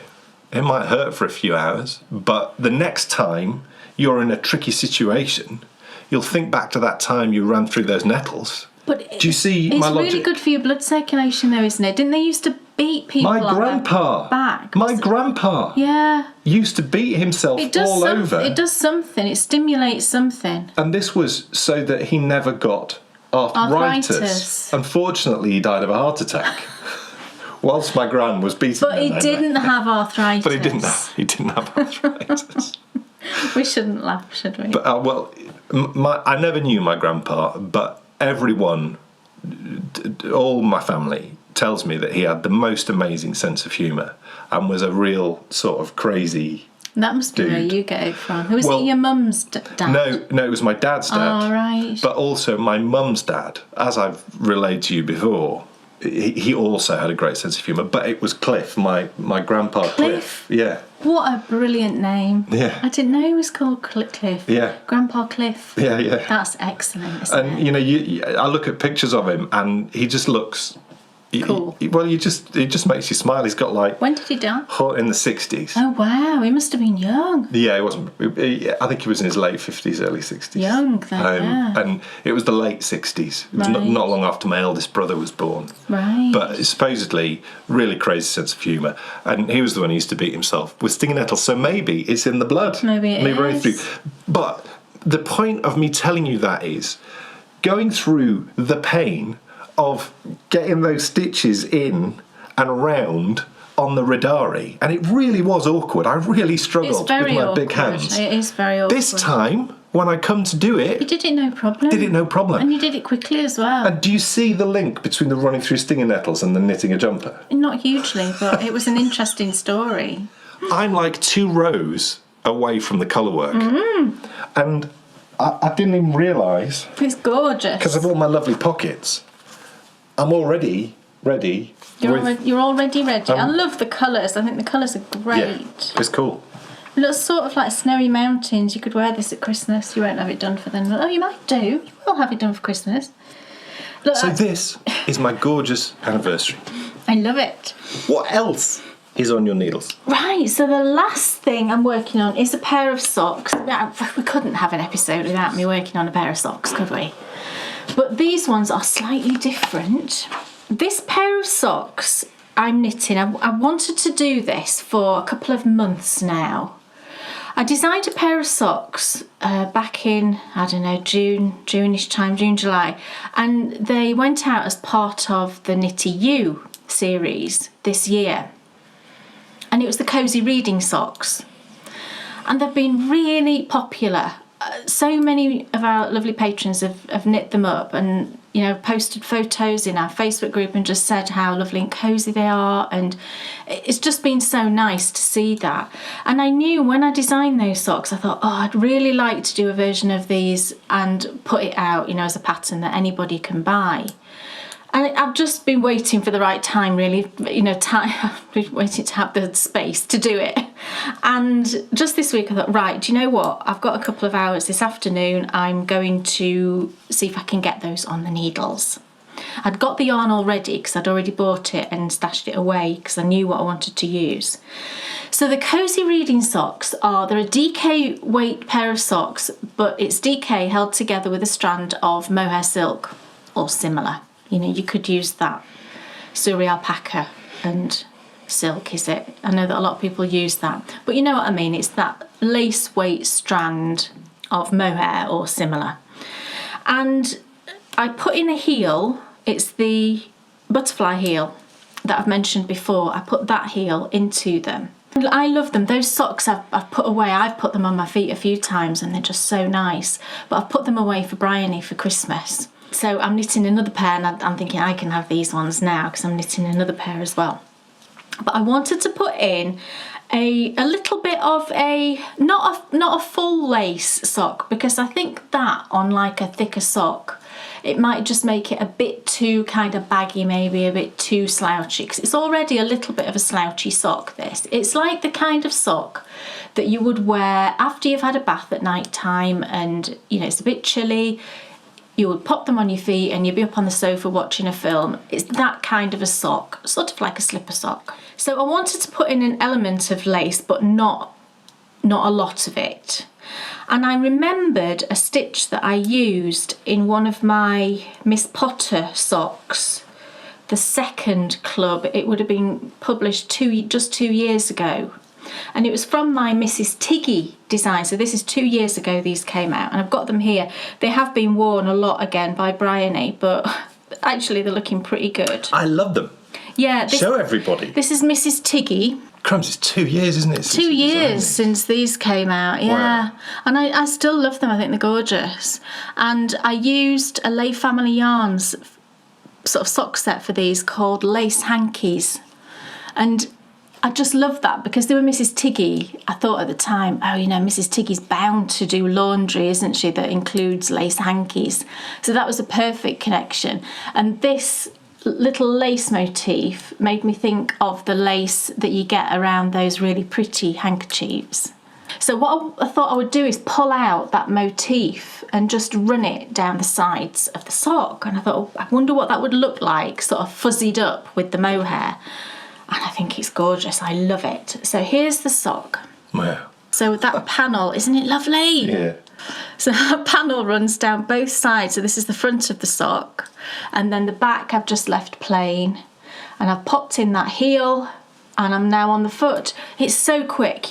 It might hurt for a few hours, but the next time you're in a tricky situation, you'll think back to that time you ran through those nettles. But do you see my logic? It's really good for your blood circulation, though, isn't it? Didn't they used to beat people My on grandpa, their back? my grandpa, Yeah. used to beat himself all over. It does something. It stimulates something. And this was so that he never got arthritis. Unfortunately, he died of a heart attack. Whilst my gran was beating But he didn't have arthritis. But he didn't have arthritis. We shouldn't laugh, should we? But I never knew my grandpa, but everyone, all my family, tells me that he had the most amazing sense of humour and was a real sort of crazy. That must be where you get it from. Was it your mum's dad? No, it was my dad's dad. Oh, right. But also my mum's dad, as I've relayed to you before. He also had a great sense of humour, but it was Cliff, my grandpa Cliff. Yeah. What a brilliant name. Yeah. I didn't know he was called Cliff. Yeah. Grandpa Cliff. Yeah, yeah. That's excellent, isn't it? And, you know, I look at pictures of him and he just looks... Cool. It just makes you smile. He's got like... When did he die? In the 60s. Oh, wow. He must have been young. Yeah, he wasn't... I think he was in his late 50s, early 60s. Young then, yeah. And it was the late 60s. It was Right. not long after my eldest brother was born. Right. But supposedly, really crazy sense of humour. And he was the one who used to beat himself with stinging nettles. So maybe it's in the blood. Maybe it is. But the point of me telling you that is going through the pain of getting those stitches in and around on the Radari, and it really was awkward. I really struggled with my awkward. big hands. It is very awkward. This time, when I come to do it... You did it no problem. And you did it quickly as well. And do you see the link between the running through stinging nettles and the knitting a jumper? Not hugely, but it was an interesting story. I'm like 2 rows away from the colour work. And I didn't even realise... It's gorgeous. Because of all my lovely pockets, I'm already ready. You're already ready. I love the colours. I think the colours are great. Yeah, it's cool. It looks sort of like snowy mountains. You could wear this at Christmas. You won't have it done for then. Oh, you might do. You will have it done for Christmas. Look, So this is my gorgeous anniversary. I love it. What else is on your needles? Right, so the last thing I'm working on is a pair of socks. Now, we couldn't have an episode without me working on a pair of socks, could we? But these ones are slightly different. This pair of socks I'm knitting, I wanted to do this for a couple of months now. I designed a pair of socks back in, I don't know, June-ish time, June, July, and they went out as part of the Knitty You series this year. And it was the Cosy Reading socks. And they've been really popular. So many of our lovely patrons have knit them up, and posted photos in our Facebook group and just said how lovely and cosy they are, and it's just been so nice to see that. And I knew when I designed those socks, I thought, I'd really like to do a version of these and put it out, as a pattern that anybody can buy. And I've just been waiting for the right time, really, I've been waiting to have the space to do it. And just this week I thought, right, do you know what? I've got a couple of hours this afternoon. I'm going to see if I can get those on the needles. I'd got the yarn already because I'd already bought it and stashed it away because I knew what I wanted to use. So the Cozy Reading socks they're a DK weight pair of socks, but it's DK held together with a strand of mohair silk or similar. You could use that Suri alpaca and silk, is it? I know that a lot of people use that, but you know what I mean. It's that lace weight strand of mohair or similar. And I put in a heel. It's the butterfly heel that I've mentioned before. I put that heel into them. I love them. Those socks I've put away. I've put them on my feet a few times and they're just so nice. But I've put them away for Bryony for Christmas. So I'm knitting another pair, and I'm thinking I can have these ones now because I'm knitting another pair as well. But I wanted to put in a little bit of not a full lace sock, because I think that on like a thicker sock, it might just make it a bit too kind of baggy, maybe a bit too slouchy, because it's already a little bit of a slouchy sock, this. It's like the kind of sock that you would wear after you've had a bath at night time and, it's a bit chilly. You would pop them on your feet and you'd be up on the sofa watching a film. It's that kind of a sock, sort of like a slipper sock. So I wanted to put in an element of lace, but not a lot of it. And I remembered a stitch that I used in one of my Miss Potter socks, the second club. It would have been published just 2 years ago. And it was from my Mrs. Tiggy design. So this is 2 years ago these came out, and I've got them here. They have been worn a lot again by Bryony, but actually they're looking pretty good. I love them. Yeah. Show everybody. This is Mrs. Tiggy. Crumbs, it's 2 years, isn't it? 2 years since these came out, yeah. Wow. And I still love them. I think they're gorgeous. And I used a Lay Family Yarns sort of sock set for these called Lace Hankies. And I just love that because they were Mrs. Tiggy. I thought at the time, Mrs. Tiggy's bound to do laundry, isn't she, that includes lace hankies. So that was a perfect connection. And this little lace motif made me think of the lace that you get around those really pretty handkerchiefs. So what I thought I would do is pull out that motif and just run it down the sides of the sock. And I thought, I wonder what that would look like, sort of fuzzied up with the mohair. And I think it's gorgeous. I love it. So here's the sock. Wow. So that panel, isn't it lovely? Yeah. So that panel runs down both sides. So this is the front of the sock. And then the back I've just left plain. And I've popped in that heel. And I'm now on the foot. It's so quick,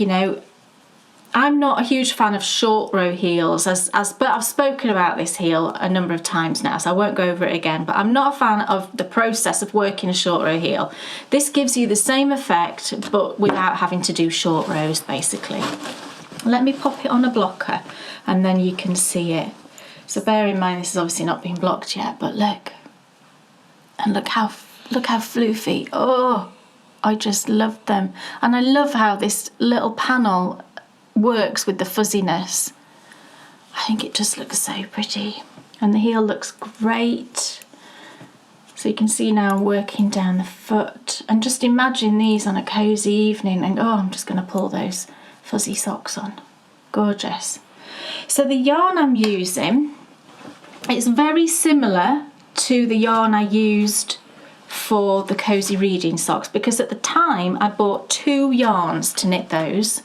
I'm not a huge fan of short row heels, but I've spoken about this heel a number of times now, so I won't go over it again. But I'm not a fan of the process of working a short row heel. This gives you the same effect, but without having to do short rows, basically. Let me pop it on a blocker, and then you can see it. So bear in mind, this has obviously not been blocked yet, but look. And look how floofy. Oh, I just love them. And I love how this little panel works with the fuzziness. I think it just looks so pretty. And the heel looks great. So you can see now I'm working down the foot. And just imagine these on a cosy evening. And I'm just going to pull those fuzzy socks on. Gorgeous. So the yarn I'm using, it's very similar to the yarn I used for the Cozy Reading socks, because at the time I bought 2 yarns to knit those,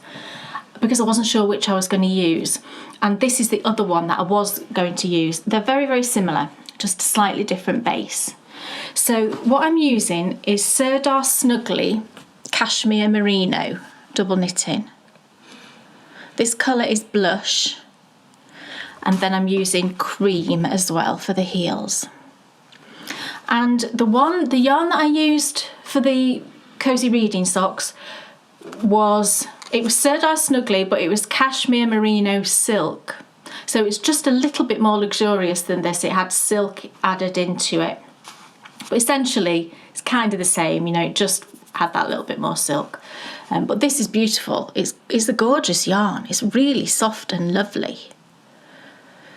because I wasn't sure which I was going to use. And this is the other one that I was going to use. They're very, very similar, just a slightly different base. So what I'm using is Sirdar Snuggly Cashmere Merino double knitting. This colour is blush. And then I'm using cream as well for the heels. And the yarn that I used for the Cozy Reading socks was Sirdar Snuggly, but it was Cashmere Merino silk. So it's just a little bit more luxurious than this. It had silk added into it. But essentially, it's kind of the same, you know, it just had that little bit more silk. But this is beautiful. It's a gorgeous yarn. It's really soft and lovely.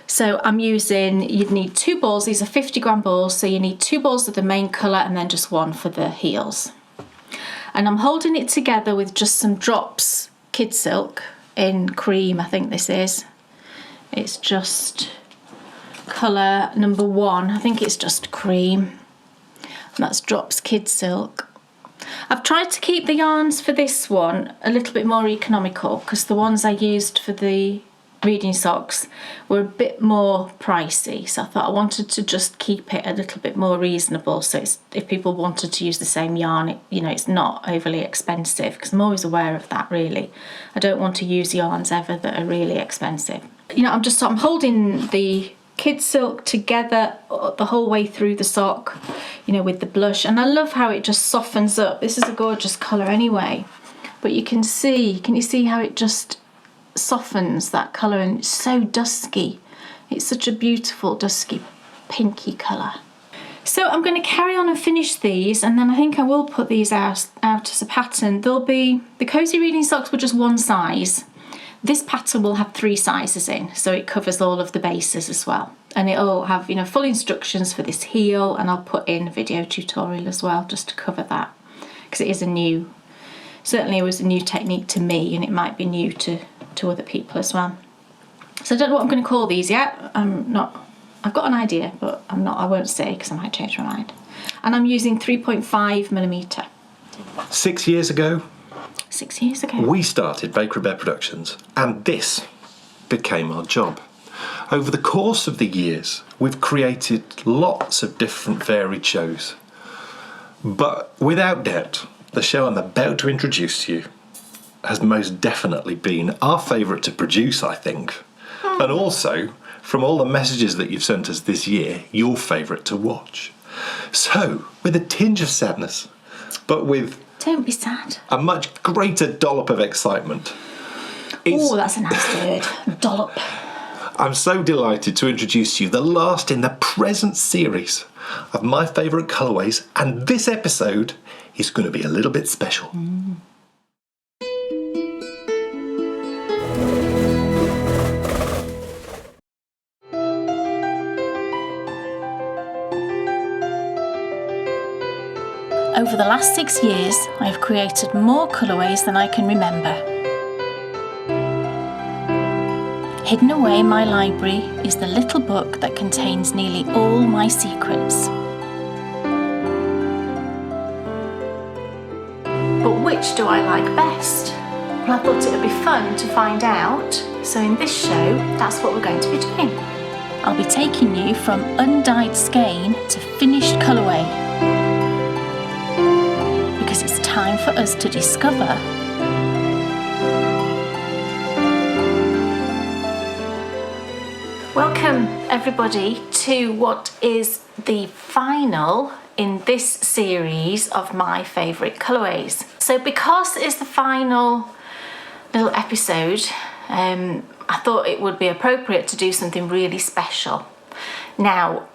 So I'm using, you'd need 2 balls. These are 50-gram balls. So you need 2 balls of the main colour and then just 1 for the heels. And I'm holding it together with just some drops kid silk in cream, I think this is. It's just colour number 1. I think it's just cream. And that's drops kid silk. I've tried to keep the yarns for this one a little bit more economical because the ones I used for the reading socks were a bit more pricey, so I thought I wanted to just keep it a little bit more reasonable, so if people wanted to use the same yarn, it's not overly expensive, because I'm always aware of that. Really, I don't want to use yarns ever that are really expensive. I'm holding the kid silk together the whole way through the sock, with the blush, and I love how it just softens up. This is a gorgeous colour anyway, but can you see how it just softens that colour, and it's so dusky. It's such a beautiful dusky pinky colour. So I'm going to carry on and finish these, and then I think I will put these out as a pattern. The Cozy Reading Socks were just one size. This pattern will have 3 sizes in, so it covers all of the bases as well. And it'll have, full instructions for this heel, and I'll put in a video tutorial as well, just to cover that, because it is certainly it was a new technique to me, and it might be new to other people as well. So I don't know what I'm going to call these yet. I've got an idea, but I won't say because I might change my mind. And I'm using 3.5mm. 6 years ago, 6 years ago, we started Bakery Bear Productions, and this became our job. Over the course of the years, we've created lots of different varied shows. But without doubt, the show I'm about to introduce to you has most definitely been our favourite to produce, I think. And also, from all the messages that you've sent us this year, your favourite to watch. So, with a tinge of sadness, but with... Don't be sad. ...a much greater dollop of excitement. Oh, that's a nice word. Dollop. I'm so delighted to introduce to you the last in the present series of my favourite colourways, and this episode is going to be a little bit special. Over the last 6 years, I have created more colourways than I can remember. Hidden away in my library is the little book that contains nearly all my secrets. But which do I like best? Well, I thought it would be fun to find out, so in this show, that's what we're going to be doing. I'll be taking you from undyed skein to finished colourway. Because it's time for us to discover Welcome everybody to what is the final in this series of my favourite colourways. So because it's the final little episode, I thought it would be appropriate to do something really special. Now,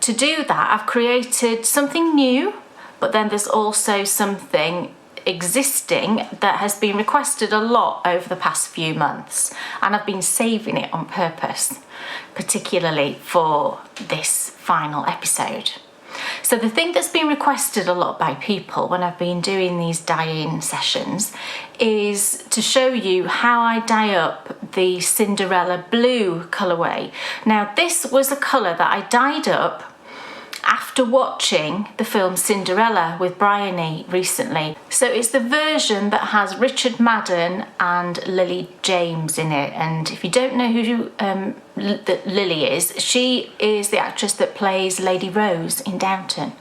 to do that, I've created something new, but then there's also something existing that has been requested a lot over the past few months, and I've been saving it on purpose, particularly for this final episode. So the thing that's been requested a lot by people when I've been doing these dye-in sessions is to show you how I dye up the Cinderella blue colourway. Now, this was a colour that I dyed up after watching the film Cinderella with Bryony recently. So it's the version that has Richard Madden and Lily James in it. And if you don't know who Lily is, she is the actress that plays Lady Rose in Downton.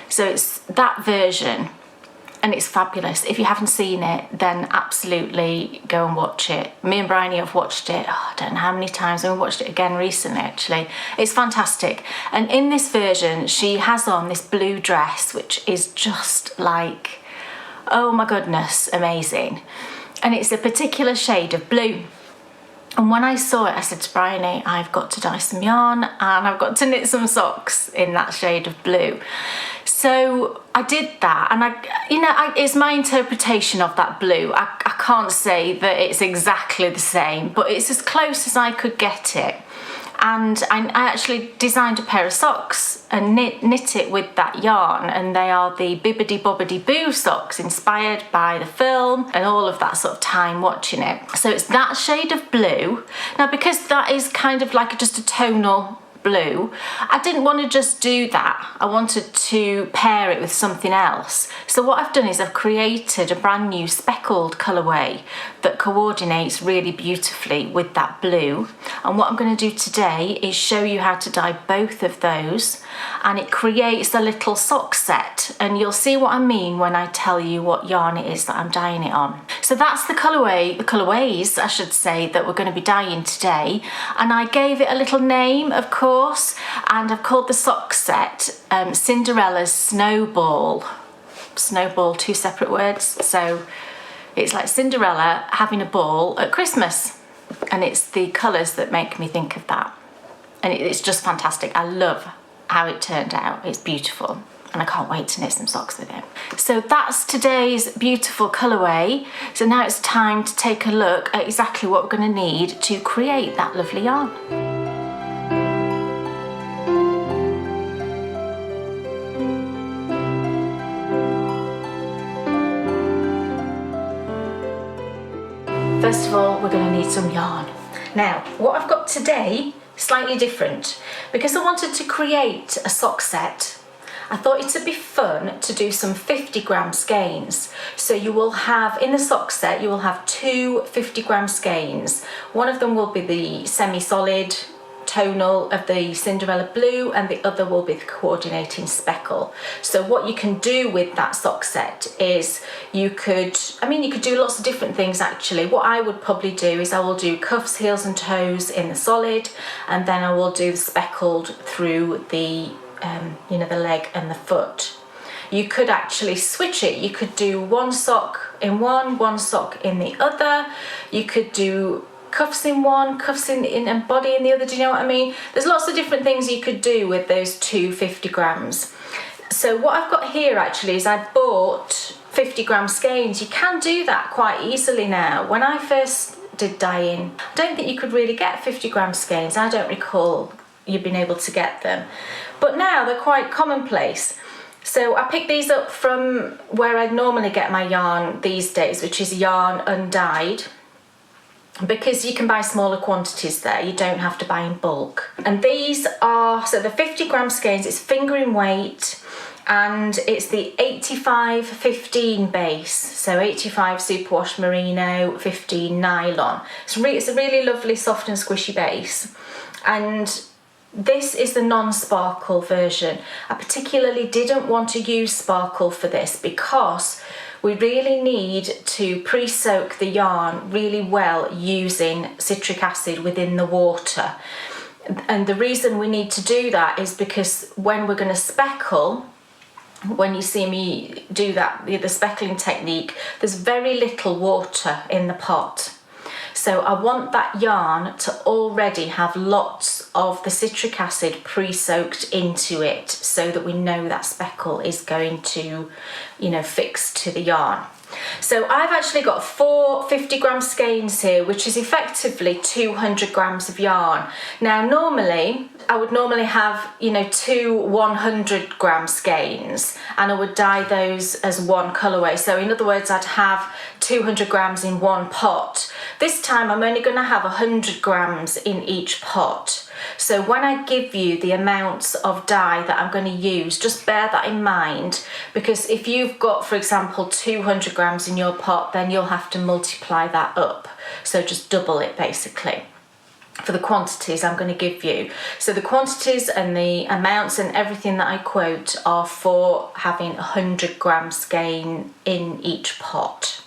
So it's that version, and it's fabulous. If you haven't seen it, then absolutely go and watch it. Me and Bryony have watched it, I don't know how many times, and we watched it again recently actually. It's fantastic. And in this version, she has on this blue dress, which is just like, oh my goodness, amazing. And it's a particular shade of blue. And when I saw it, I said to Bryony, I've got to dye some yarn and I've got to knit some socks in that shade of blue. So I did that, and it's my interpretation of that blue. I can't say that it's exactly the same, but it's as close as I could get it. And I actually designed a pair of socks and knit it with that yarn, and they are the Bibbidi Bobbidi Boo socks, inspired by the film and all of that sort of time watching it. So it's that shade of blue. Now, because that is kind of like just a tonal blue, I didn't want to just do that. I wanted to pair it with something else. So what I've done is I've created a brand new speckled colourway that coordinates really beautifully with that blue. And what I'm going to do today is show you how to dye both of those, and it creates a little sock set, and you'll see what I mean when I tell you what yarn it is that I'm dyeing it on. So that's the colourways, I should say, that we're going to be dyeing today. And I gave it a little name, of course, and I've called the sock set Cinderella's Snowball. Snowball, two separate words. So it's like Cinderella having a ball at Christmas, and it's the colours that make me think of that. And it's just fantastic. I love how it turned out. It's beautiful, and I can't wait to knit some socks with it. So that's today's beautiful colourway. So now it's time to take a look at exactly what we're going to need to create that lovely yarn. First of all, we're going to need some yarn. Now, what I've got today, slightly different. Because I wanted to create a sock set, I thought it would be fun to do some 50-gram skeins. So you will have, in the sock set, you will have two 50-gram skeins. One of them will be the semi-solid tonal of the Cinderella blue, and the other will be the coordinating speckle. So what you can do with that sock set is you could do lots of different things actually. What I would probably do is I will do cuffs, heels and toes in the solid, and then I will do the speckled through the the leg and the foot. You could actually switch it. You could do one sock in one sock in the other. You could do cuffs in one, cuffs in and body in the other. Do you know what I mean? There's lots of different things you could do with those two 50 grams. So what I've got here actually is I bought 50-gram skeins. You can do that quite easily now. When I first did dyeing, I don't think you could really get 50-gram skeins. I don't recall you being able to get them. But now they're quite commonplace. So I picked these up from where I normally get my yarn these days, which is Yarn Undyed, because you can buy smaller quantities there. You don't have to buy in bulk. And these are, so the 50-gram skeins, it's fingering weight, and it's the 85-15 base. So 85 superwash merino, 15 nylon. It's a really lovely soft and squishy base. And this is the non-sparkle version. I particularly didn't want to use sparkle for this because we really need to pre-soak the yarn really well using citric acid within the water. And the reason we need to do that is because when we're going to speckle, when you see me do that, the speckling technique, there's very little water in the pot. So I want that yarn to already have lots of the citric acid pre-soaked into it so that we know that speckle is going to, fix to the yarn. So I've actually got 4 50-gram skeins here, which is effectively 200 grams of yarn. Now normally, I would have, 2 100-gram skeins, and I would dye those as one colourway. So in other words, I'd have 200 grams in one pot. This time I'm only going to have 100 grams in each pot. So when I give you the amounts of dye that I'm going to use, just bear that in mind, because if you've got, for example, 200 grams in your pot, then you'll have to multiply that up. So just double it basically for the quantities I'm going to give you. So the quantities and the amounts and everything that I quote are for having 100 gram skein in each pot.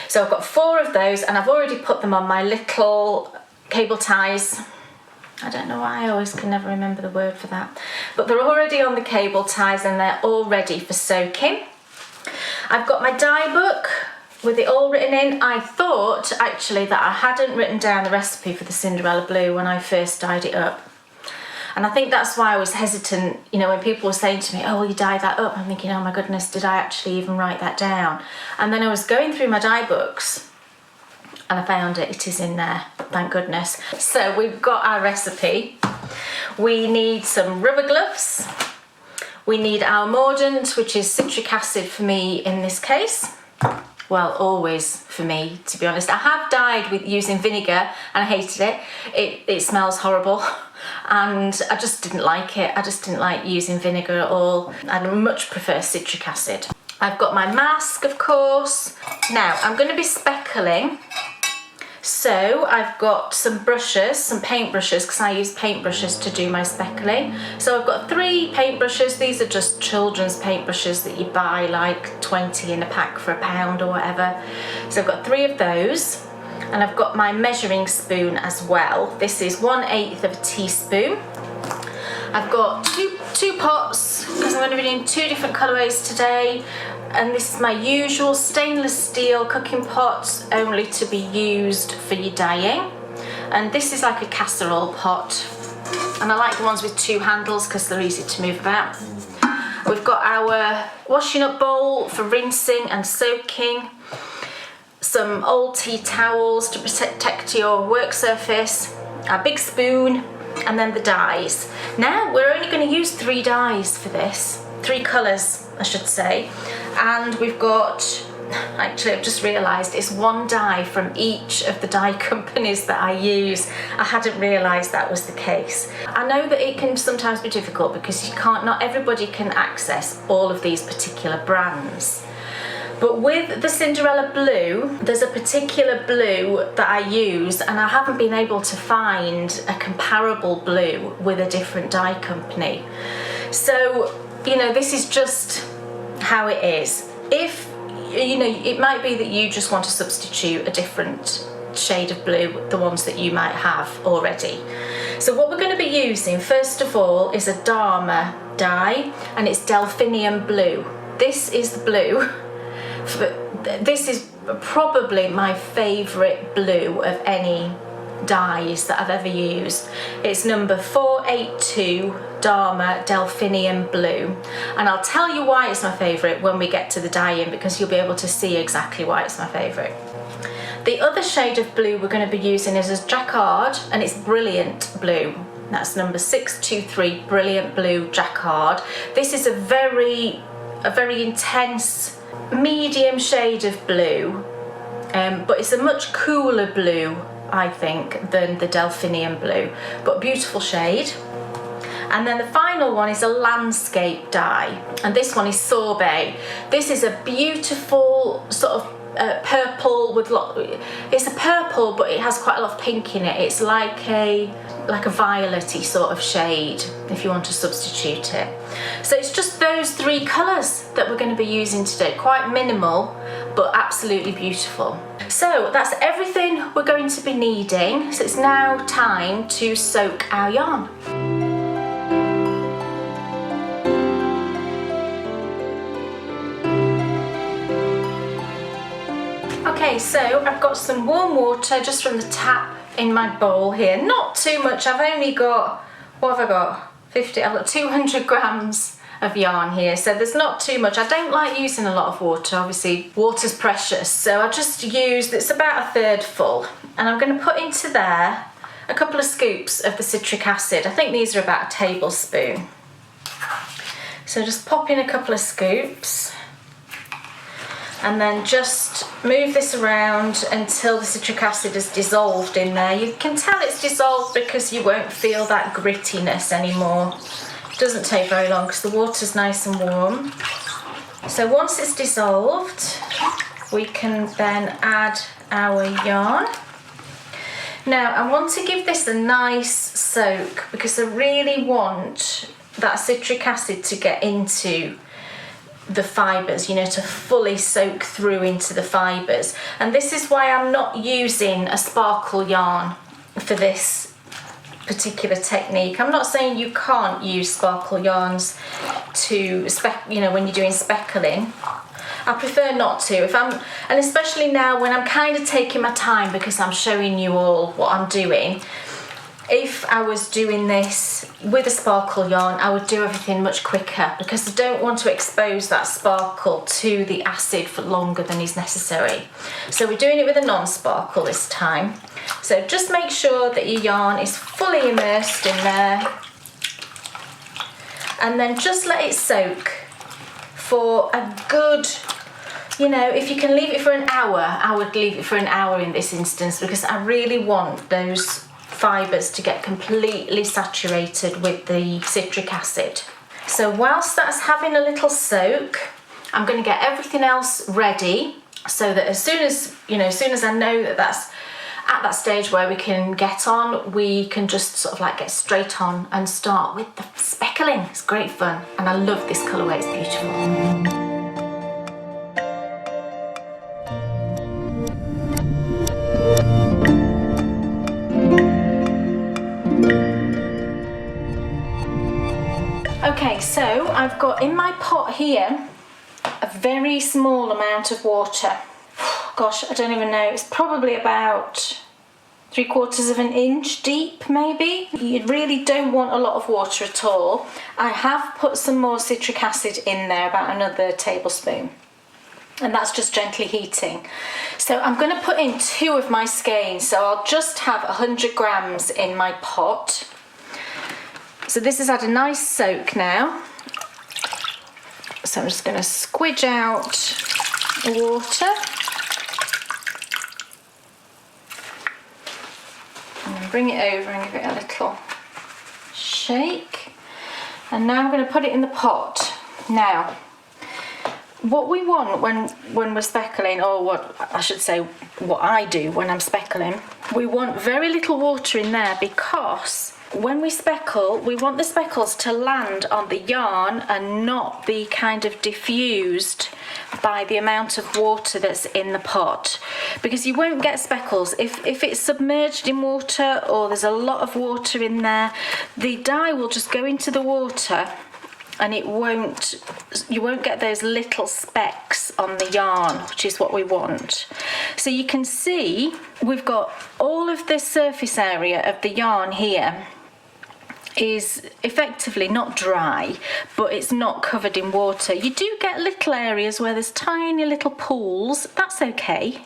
So I've got 4 of those, and I've already put them on my little cable ties. I don't know why, I always can never remember the word for that. But they're already on the cable ties and they're all ready for soaking. I've got my dye book with it all written in. I thought actually that I hadn't written down the recipe for the Cinderella blue when I first dyed it up. And I think that's why I was hesitant, you know, when people were saying to me, oh, will you dye that up? I'm thinking, oh my goodness, did I actually even write that down? And then I was going through my dye books and I found it is in there, thank goodness. So we've got our recipe. We need some rubber gloves. We need our mordant, which is citric acid for me in this case. Well, always for me, to be honest. I have dyed with using vinegar and I hated it. It smells horrible and I just didn't like it. I just didn't like using vinegar at all. I'd much prefer citric acid. I've got my mask, of course. Now, I'm going to be speckling. So I've got some brushes, some paint brushes, because I use paint brushes to do my speckling. So I've got 3 paint brushes. These are just children's paint brushes that you buy like 20 in a pack for £1 or whatever. So I've got 3 of those. And I've got my measuring spoon as well. This is 1/8 of a teaspoon. I've got two pots, because I'm going to be doing 2 different colourways today. And this is my usual stainless steel cooking pot, only to be used for your dyeing. And this is like a casserole pot. And I like the ones with 2 handles because they're easy to move about. We've got our washing up bowl for rinsing and soaking. Some old tea towels to protect your work surface. Our big spoon. And then the dyes. Now we're only going to use 3 dyes for this. 3 colours, I should say. And we've got, actually I've just realised, it's 1 dye from each of the dye companies that I use. I hadn't realised that was the case. I know that it can sometimes be difficult because not everybody can access all of these particular brands. But with the Cinderella blue, there's a particular blue that I use and I haven't been able to find a comparable blue with a different dye company. So, you know, this is just how it is. If, you know, it might be that you just want to substitute a different shade of blue, the ones that you might have already. So what we're going to be using, first of all, is a Dharma dye, and it's Delphinium blue. This is the blue. This is probably my favourite blue of any dyes that I've ever used. It's number 482 Dharma Delphinium blue, and I'll tell you why it's my favourite when we get to the dyeing, because you'll be able to see exactly why it's my favourite. The other shade of blue we're going to be using is a Jacquard, and it's Brilliant blue. That's number 623 Brilliant blue Jacquard. This is a very intense medium shade of blue, but it's a much cooler blue, I think, than the Delphinium blue, but beautiful shade. And then the final one is a landscape dye, and this one is Sorbet. This is a beautiful sort of purple with it's a purple, but it has quite a lot of pink in it. It's like a violet-y sort of shade, if you want to substitute it. So it's just those 3 colours that we're going to be using today. Quite minimal, but absolutely beautiful. So that's everything we're going to be needing. So it's now time to soak our yarn. Okay, so I've got some warm water just from the tap in my bowl here. Not too much. I've only got, what have I got? I've got 200 grams of yarn here, so there's not too much. I don't like using a lot of water. Obviously, water's precious, so I just used, it's about 1/3 full. And I'm going to put into there a couple of scoops of the citric acid. I think these are about a tablespoon. So just pop in a couple of scoops. And then just move this around until the citric acid is dissolved in there. You can tell it's dissolved because you won't feel that grittiness anymore. It doesn't take very long because the water's nice and warm. So once it's dissolved, we can then add our yarn. Now I want to give this a nice soak because I really want that citric acid to get into the fibres, you know, to fully soak through into the fibres. And this is why I'm not using a sparkle yarn for this particular technique. I'm not saying you can't use sparkle yarns to when you're doing speckling, I prefer not to. And especially now when I'm kind of taking my time because I'm showing you all what I'm doing. If I was doing this with a sparkle yarn, I would do everything much quicker because I don't want to expose that sparkle to the acid for longer than is necessary. So we're doing it with a non-sparkle this time. So just make sure that your yarn is fully immersed in there, and then just let it soak for a good, if you can leave it for an hour, I would leave it for an hour in this instance because I really want those fibres to get completely saturated with the citric acid. So whilst that's having a little soak, I'm going to get everything else ready so that as soon as I know that that's at that stage where we can get on, we can just sort of like get straight on and start with the speckling. It's great fun and I love this colourway, it's beautiful. Okay, so I've got in my pot here a very small amount of water. Gosh, I don't even know, it's probably about 3/4 of an inch deep maybe. You really don't want a lot of water at all. I have put some more citric acid in there, about another tablespoon, and that's just gently heating. So I'm going to put in 2 of my skeins, so I'll just have 100 grams in my pot. So this has had a nice soak now. So I'm just going to squidge out the water. And then bring it over and give it a little shake. And now I'm going to put it in the pot. Now, what we want when we're speckling, or what I should say, what I do when I'm speckling, we want very little water in there because when we speckle, we want the speckles to land on the yarn and not be kind of diffused by the amount of water that's in the pot, because you won't get speckles if it's submerged in water or there's a lot of water in there. The dye will just go into the water and you won't get those little specks on the yarn, which is what we want. So you can see we've got all of this surface area of the yarn here is effectively not dry, but it's not covered in water. You do get little areas where there's tiny little pools, that's okay,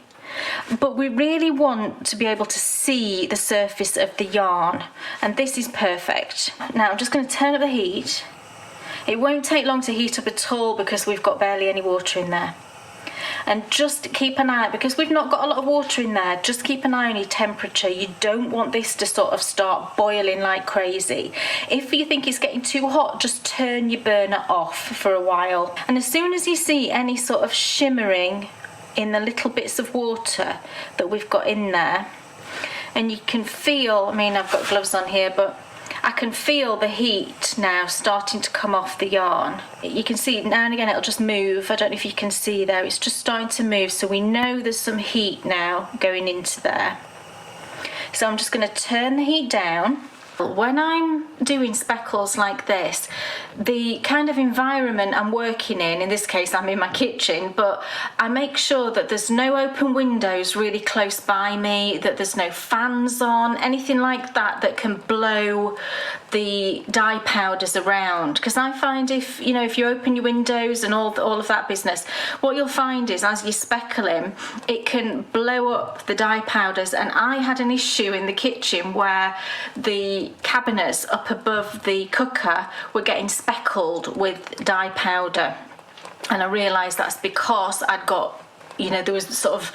but we really want to be able to see the surface of the yarn, and this is perfect. Now I'm just going to turn up the heat. It won't take long to heat up at all because we've got barely any water in there. And just keep an eye, because we've not got a lot of water in there, just keep an eye on your temperature. You don't want this to sort of start boiling like crazy. If you think it's getting too hot, just turn your burner off for a while. And as soon as you see any sort of shimmering in the little bits of water that we've got in there, and you can feel, I mean, I've got gloves on here, but I can feel the heat now starting to come off the yarn. You can see now and again it'll just move. I don't know if you can see there, it's just starting to move, so we know there's some heat now going into there. So I'm just going to turn the heat down. When I'm doing speckles like this, the kind of environment I'm working in this case I'm in my kitchen, but I make sure that there's no open windows really close by me, that there's no fans on, anything like that that can blow the dye powders around. Because I find if you open your windows and all of that business, what you'll find is as you're speckling, it can blow up the dye powders. And I had an issue in the kitchen where the cabinets up above the cooker were getting speckled with dye powder, and I realised that's because I'd got, there was sort of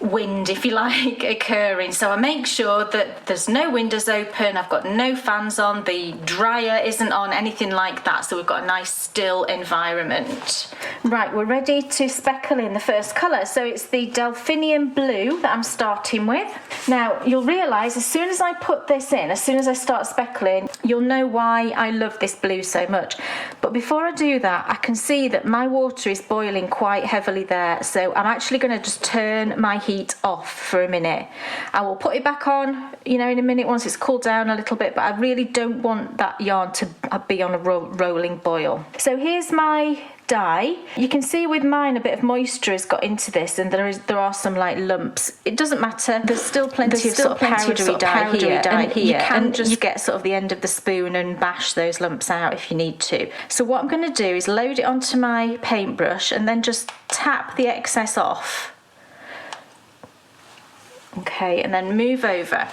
wind, if you like, occurring. So I make sure that there's no windows open, I've got no fans on, the dryer isn't on, anything like that, so we've got a nice still environment. Right, we're ready to speckle in the first colour. So it's the Delphinium Blue that I'm starting with. Now you'll realise as soon as I put this in, as soon as I start speckling, you'll know why I love this blue so much. But before I do that, I can see that my water is boiling quite heavily there, so I'm actually going to just turn my heat off for a minute. I will put it back on, in a minute once it's cooled down a little bit, but I really don't want that yarn to be on a rolling boil. So here's my dye. You can see with mine a bit of moisture has got into this, and there are some like lumps. It doesn't matter. There's still plenty of powdery dye here. You can just get sort of the end of the spoon and bash those lumps out if you need to. So what I'm going to do is load it onto my paintbrush and then just tap the excess off. Okay, and then move over.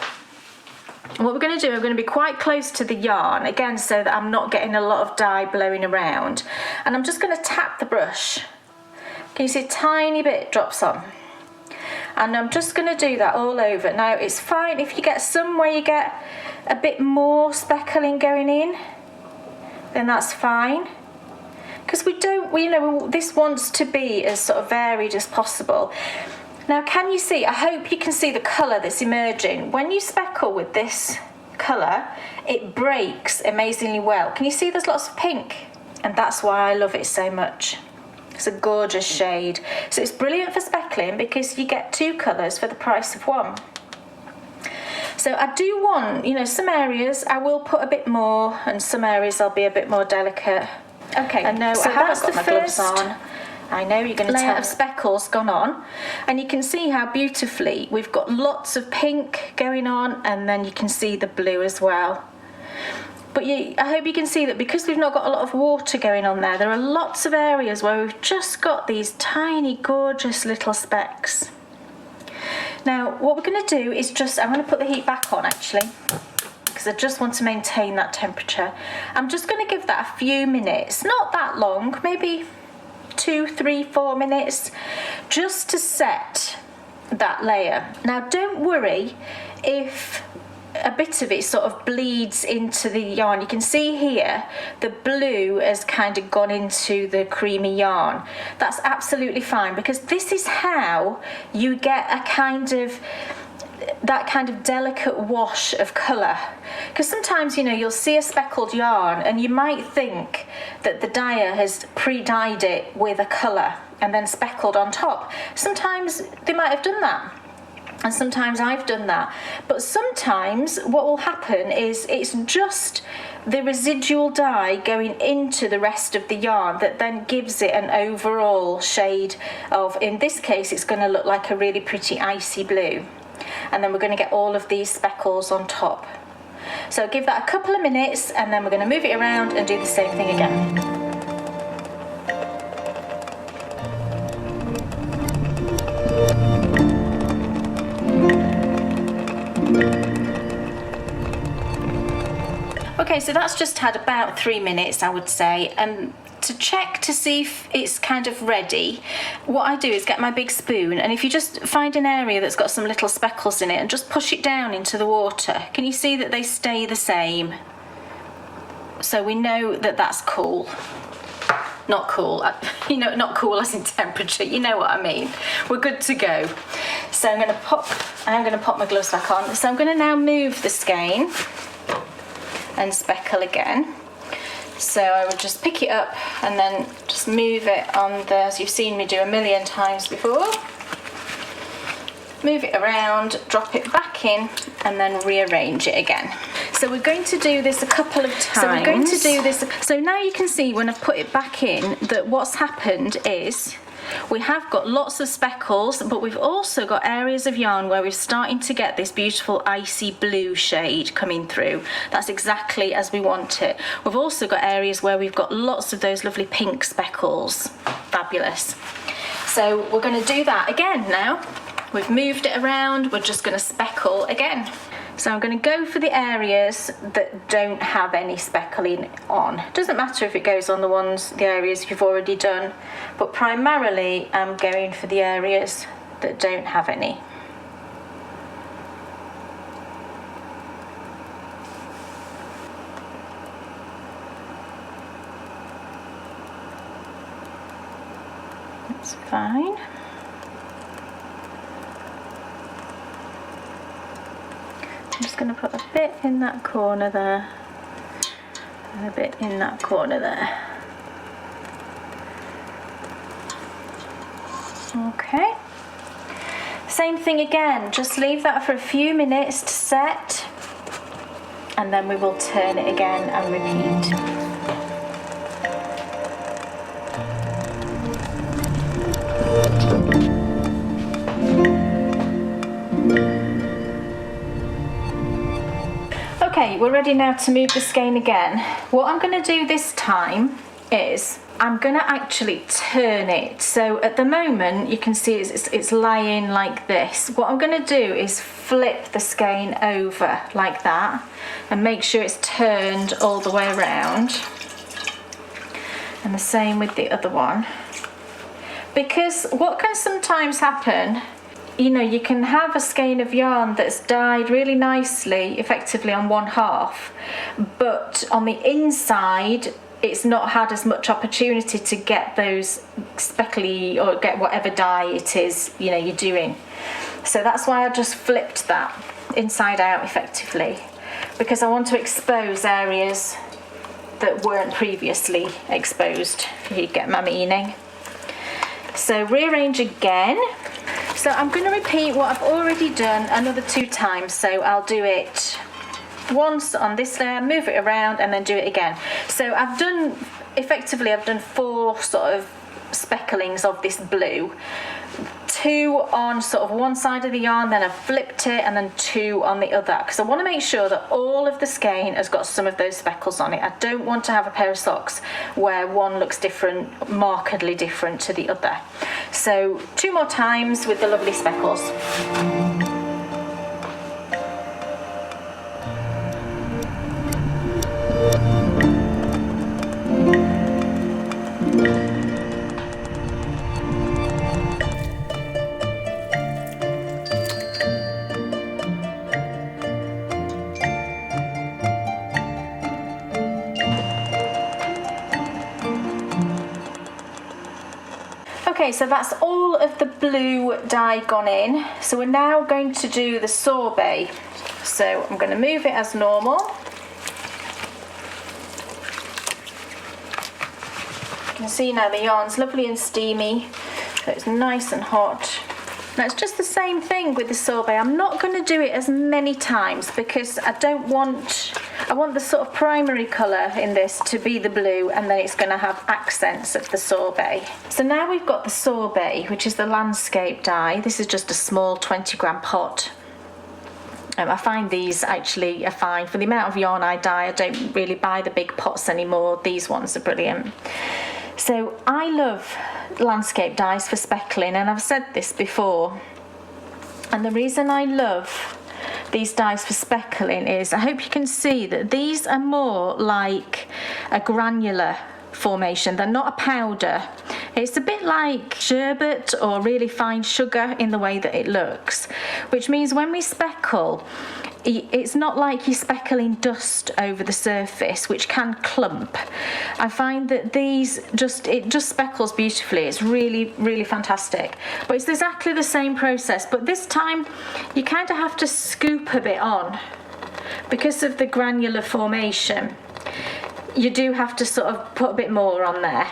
And what we're going to do, we're going to be quite close to the yarn, again, so that I'm not getting a lot of dye blowing around. And I'm just going to tap the brush. Can you see a tiny bit drops on? And I'm just going to do that all over. Now, it's fine if you get some where you get a bit more speckling going in, then that's fine. Because this wants to be as sort of varied as possible. Now, can you see, I hope you can see the colour that's emerging. When you speckle with this colour, it breaks amazingly well. Can you see there's lots of pink? And that's why I love it so much. It's a gorgeous shade. So it's brilliant for speckling because you get two colours for the price of one. So I do want, some areas I will put a bit more and some areas I'll be a bit more delicate. Okay, and now so I haven't got my gloves on. I know you're going to tell. Layer of speckles gone on, and you can see how beautifully we've got lots of pink going on, and then you can see the blue as well. But I hope you can see that because we've not got a lot of water going on there are lots of areas where we've just got these tiny gorgeous little specks. Now what we're going to do is I'm going to put the heat back on actually, because I just want to maintain that temperature. I'm just going to give that a few minutes, not that long, maybe 2, 3, 4 minutes, just to set that layer. Now don't worry if a bit of it sort of bleeds into the yarn. You can see here the blue has kind of gone into the creamy yarn. That's absolutely fine, because this is how you get that kind of delicate wash of colour. Because sometimes you'll see a speckled yarn and you might think that the dyer has pre-dyed it with a colour and then speckled on top. Sometimes they might have done that, and sometimes I've done that, but sometimes what will happen is it's just the residual dye going into the rest of the yarn that then gives it an overall shade of, in this case it's going to look like a really pretty icy blue. And then we're going to get all of these speckles on top. So give that a couple of minutes and then we're going to move it around and do the same thing again. Okay, so that's just had about 3 minutes, I would say. And to check to see if it's kind of ready, what I do is get my big spoon, and if you just find an area that's got some little speckles in it and just push it down into the water, can you see that they stay the same? So we know that that's cool. Not cool, not cool as in temperature, you know what I mean. We're good to go. So I'm going to pop my gloves back on. So I'm going to now move the skein and speckle again. So I would just pick it up and then just move it on as you've seen me do a million times before. Move it around, drop it back in, and then rearrange it again. So we're going to do this a couple of times. So now you can see when I've put it back in that what's happened is we have got lots of speckles, but we've also got areas of yarn where we're starting to get this beautiful icy blue shade coming through. That's exactly as we want it. We've also got areas where we've got lots of those lovely pink speckles. Fabulous. So we're going to do that again now. We've moved it around, we're just going to speckle again. So I'm going to go for the areas that don't have any speckling on. Doesn't matter if it goes on the areas you've already done, but primarily I'm going for the areas that don't have any. That's fine. I'm just going to put a bit in that corner there and a bit in that corner there. Okay, same thing again, just leave that for a few minutes to set and then we will turn it again and repeat. Okay, we're ready now to move the skein again. What I'm going to do this time is I'm going to actually turn it. So at the moment you can see it's lying like this. What I'm going to do is flip the skein over like that and make sure it's turned all the way around. And the same with the other one. Because what can sometimes happen, you know, you can have a skein of yarn that's dyed really nicely, effectively on one half, but on the inside it's not had as much opportunity to get those speckly or get whatever dye it is, you know, you're doing. So that's why I just flipped that inside out effectively, because I want to expose areas that weren't previously exposed, if you get my meaning. So rearrange again. So I'm going to repeat what I've already done another 2 times. So I'll do it once on this layer, move it around, and then do it again. So I've done 4 sort of specklings of this blue. 2 on sort of one side of the yarn, then I've flipped it, and then 2 on the other, because I want to make sure that all of the skein has got some of those speckles on it. I don't want to have a pair of socks where one looks different, markedly different to the other. So 2 more times with the lovely speckles. Okay, so that's all of the blue dye gone in. So we're now going to do the sorbet. So I'm going to move it as normal. You can see now the yarn's lovely and steamy, so it's nice and hot. Now it's just the same thing with the sorbet. I'm not going to do it as many times because I want the sort of primary colour in this to be the blue, and then it's going to have accents of the sorbet. So now we've got the sorbet, which is the landscape dye. This is just a small 20-gram pot. I find these actually are fine. For the amount of yarn I dye, I don't really buy the big pots anymore. These ones are brilliant. So I love landscape dyes for speckling, and I've said this before. And the reason I love these dyes for speckling is, I hope you can see that these are more like a granular formation. They're not a powder. It's a bit like sherbet or really fine sugar in the way that it looks, which means when we speckle, it's not like you're speckling dust over the surface, which can clump. I find that it just speckles beautifully. It's really, really fantastic. But it's exactly the same process, but this time you kind of have to scoop a bit on because of the granular formation. You do have to sort of put a bit more on there.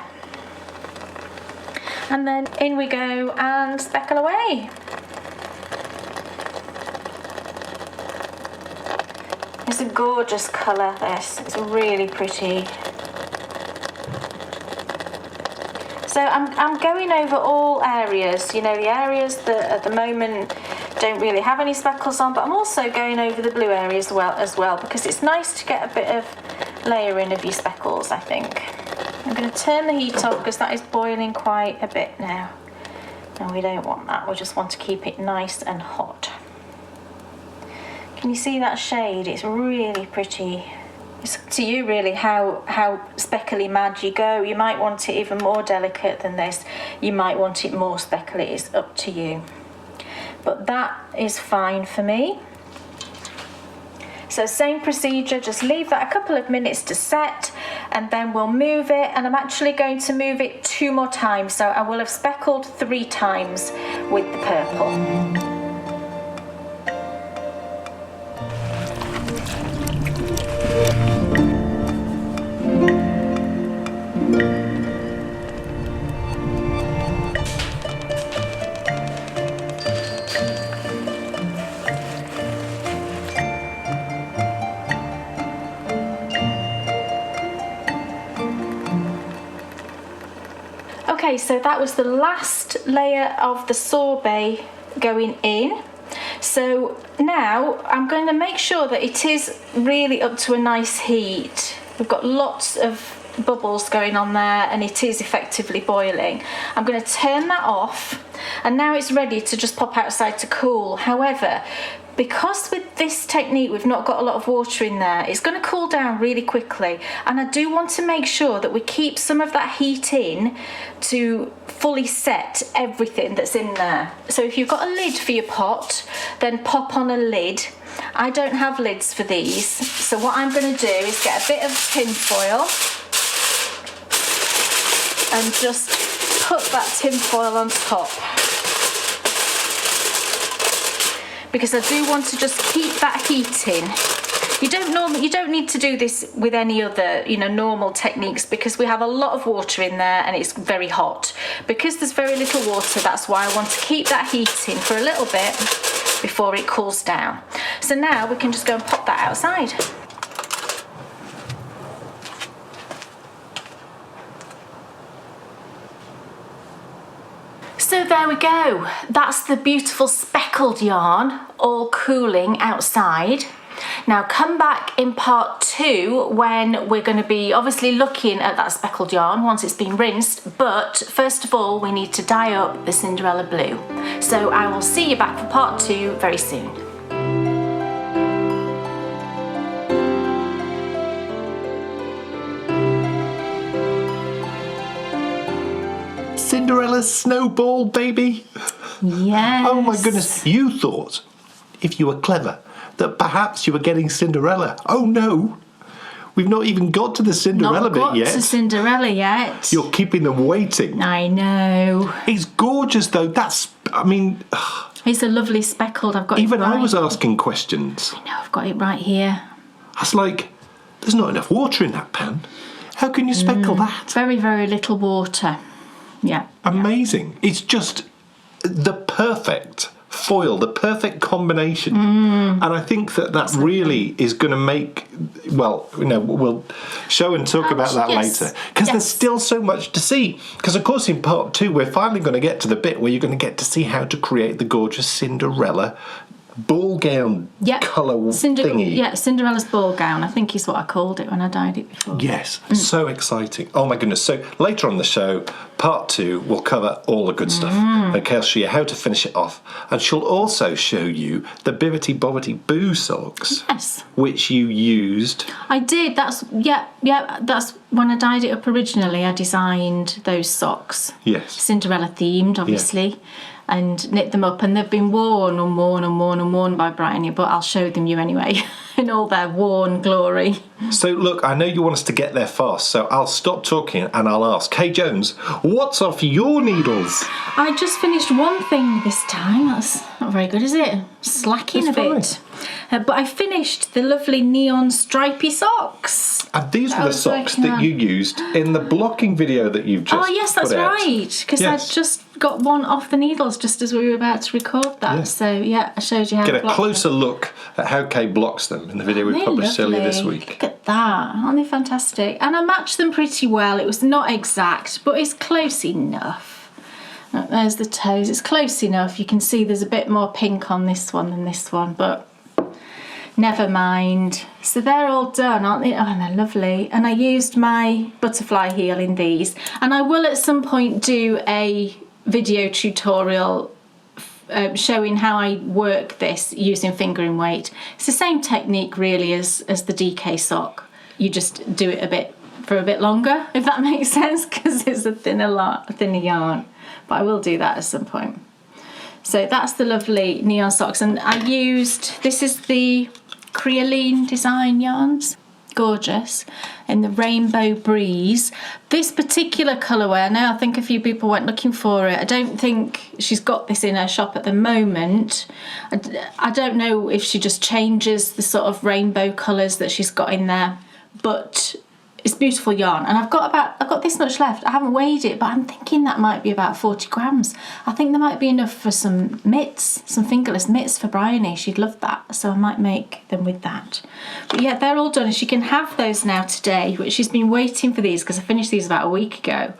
And then in we go and speckle away. It's a gorgeous colour, this. It's really pretty. So I'm going over all areas, you know, the areas that at the moment don't really have any speckles on, but I'm also going over the blue areas as well, because it's nice to get a bit of layering of your speckles, I think. I'm going to turn the heat off because that is boiling quite a bit now. And we don't want that, we just want to keep it nice and hot. Can you see that shade? It's really pretty. It's up to you really how speckly mad you go. You might want it even more delicate than this. You might want it more speckly. It's up to you. But that is fine for me. So same procedure, just leave that a couple of minutes to set, and then we'll move it, and I'm actually going to move it 2 more times. So I will have speckled 3 times with the purple. Okay, so that was the last layer of the sorbet going in. So now I'm going to make sure that it is really up to a nice heat. We've got lots of bubbles going on there and it is effectively boiling. I'm going to turn that off and now it's ready to just pop outside to cool. However, because with this technique we've not got a lot of water in there, it's going to cool down really quickly, and I do want to make sure that we keep some of that heat in to fully set everything that's in there. So if you've got a lid for your pot, then pop on a lid. I don't have lids for these, so what I'm going to do is get a bit of tin foil and just put that tin foil on top, because I do want to just keep that heat in. You don't need to do this with any other, normal techniques, because we have a lot of water in there and it's very hot. Because there's very little water, that's why I want to keep that heat in for a little bit before it cools down. So now we can just go and pop that outside. So there we go. That's the beautiful speckled yarn all cooling outside. Now come back in part 2 when we're going to be obviously looking at that speckled yarn once it's been rinsed, but first of all we need to dye up the Cinderella blue. So I will see you back for part 2 very soon. Cinderella's snowball, baby. Yes. Oh my goodness. You thought, if you were clever, that perhaps you were getting Cinderella. Oh no. We've not even got to the Cinderella bit yet. Not got to Cinderella yet. You're keeping them waiting. I know. It's gorgeous though. It's a lovely speckled. I've got even it right. I was asking questions. I know, I've got it right here. I was like, there's not enough water in that pan. How can you speckle that? Very, very little water. Yeah. Amazing. It's just the perfect foil, the perfect combination. And I think that really is going to make, we'll show and talk about that later, because there's still so much to see. Because of course in part 2 we're finally going to get to the bit where you're going to get to see how to create the gorgeous Cinderella ball gown colour thingy. Yeah, Cinderella's ball gown, I think is what I called it when I dyed it before. Yes, so exciting. Oh my goodness. So later on the show, part 2 will cover all the good stuff. Okay, I'll show you how to finish it off. And she'll also show you the Bibbity Bobbity Boo socks. Yes. Which you used. I did. That's when I dyed it up originally. I designed those socks. Yes. Cinderella themed, obviously. Yeah. And knit them up, and they've been worn and worn and worn and worn by Brittany, but I'll show them you anyway in all their worn glory. So look, I know you want us to get there fast, so I'll stop talking and I'll ask, Kay Jones, what's off your needles? I just finished one thing this time. That's not very good, is it? Slacking a bit. But I finished the lovely neon stripy socks. And these were the socks that you used in the blocking video that you've just put out. Oh yes, that's right, because I just got one off the needles just as we were about to record that. Yeah. So yeah, I showed you how to get a closer look at how Kay blocks them in the video we published earlier this week. Look at that, aren't they fantastic? And I matched them pretty well. It was not exact, but it's close enough. There's the toes, it's close enough. You can see there's a bit more pink on this one than this one, but never mind. So they're all done, aren't they? Oh, and they're lovely. And I used my butterfly heel in these, and I will at some point do a video tutorial showing how I work this using fingering weight. It's the same technique really as the DK sock. You just do it for a bit longer, if that makes sense, because it's a thinner yarn. But I will do that at some point. So that's the lovely neon socks, and I used, this is the Creoline Design yarns. Gorgeous, in the Rainbow Breeze. This particular colourway, I think a few people went looking for it. I don't think she's got this in her shop at the moment. I don't know if she just changes the sort of rainbow colours that she's got in there, but it's beautiful yarn. And I've got this much left. I haven't weighed it, but I'm thinking that might be about 40 grams. I think there might be enough for some mitts, some fingerless mitts for Bryony. She'd love that, so I might make them with that. But yeah, they're all done. She can have those now today, which she's been waiting for these because I finished these about a week ago.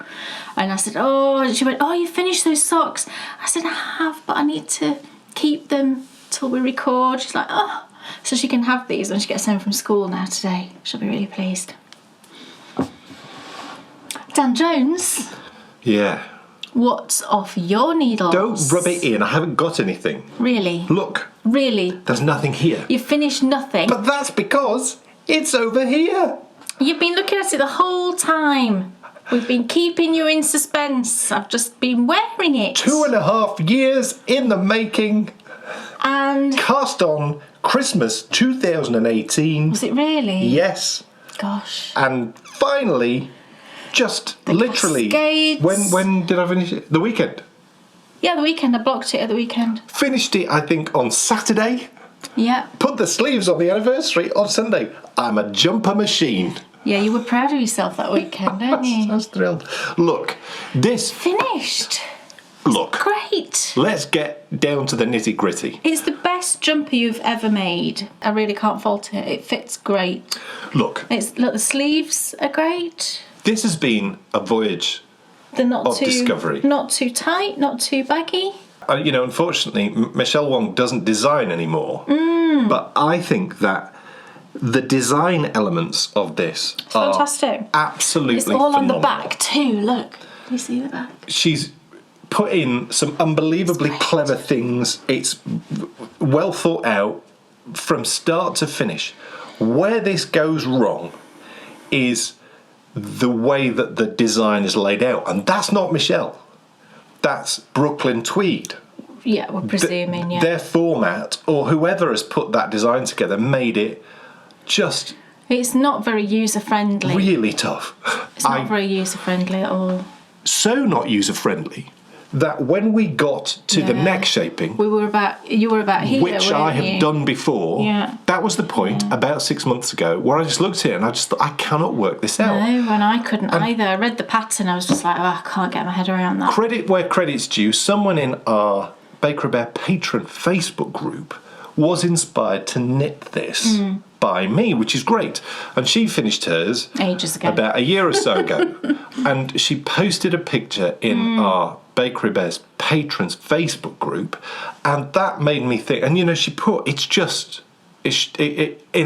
And I said, and she went, oh, you finished those socks? I said, I have, but I need to keep them till we record. She's like, oh. So she can have these when she gets home from school now today. She'll be really pleased. Dan Jones. Yeah. What's off your needles? Don't rub it in. I haven't got anything. Really? Look. Really? There's nothing here. You've finished nothing? But that's because it's over here. You've been looking at it the whole time. We've been keeping you in suspense. I've just been wearing it. 2.5 years in the making. And... Cast on Christmas 2018. Was it really? Yes. Gosh. And finally, just The literally... cascades. When did I finish it? The weekend. Yeah, the weekend. I blocked it at the weekend. Finished it, I think, on Saturday. Yeah. Put the sleeves on the anniversary on Sunday. I'm a jumper machine. Yeah, you were proud of yourself that weekend, weren't you? I was thrilled. Look, this... Finished. Look. Great. Let's get down to the nitty gritty. It's the best jumper you've ever made. I really can't fault it. It fits great. Look. Look, the sleeves are great. This has been a voyage They're not of too discovery. Not too tight, not too baggy. Unfortunately, Michelle Wong doesn't design anymore. But I think that the design elements of this are fantastic. absolutely It's all phenomenal. on the back too. Look, do you see the back? She's put in some unbelievably clever things. It's well thought out from start to finish. Where this goes wrong is the way that the design is laid out, and that's not Michelle. That's Brooklyn Tweed. Yeah, we're presuming. Yeah, Their format, or whoever has put that design together, made it just it's not very user friendly. really tough. It's not very user friendly at all. So not user friendly that when we got to the Yeah. neck shaping, You were about here, which I weren't have you? done before, Yeah. that was the point about 6 months ago where I just looked at it and I just thought, I cannot work this out. No, and I couldn't either. I read the pattern. I was just like, I can't get my head around that. Credit where credit's due, someone in our Baker Bear patron Facebook group was inspired to knit this by me, which is great. And she finished hers Ages ago. about a year or so ago. And she posted a picture in our Bakery Bears patrons Facebook group, and that made me think. And she put in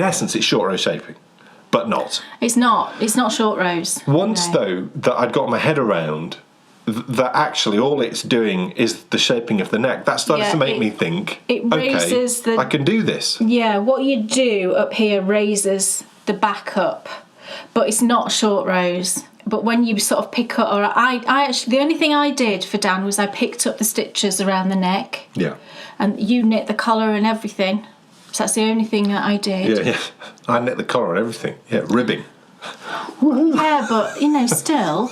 essence, it's short row shaping, but not. It's not short rows. Once No. though that I'd got my head around that actually all it's doing is the shaping of the neck, that started Yeah, to make me think, it raises okay, the- I can do this. Yeah, what you do up here raises the back up, but it's not short rows. But when you sort of pick up, or I actually, the only thing I did for Dan was I picked up the stitches around the neck, Yeah. and you knit the collar and everything. So that's the only thing that I did. Yeah. I knit the collar and everything. Yeah, ribbing. Yeah, but still,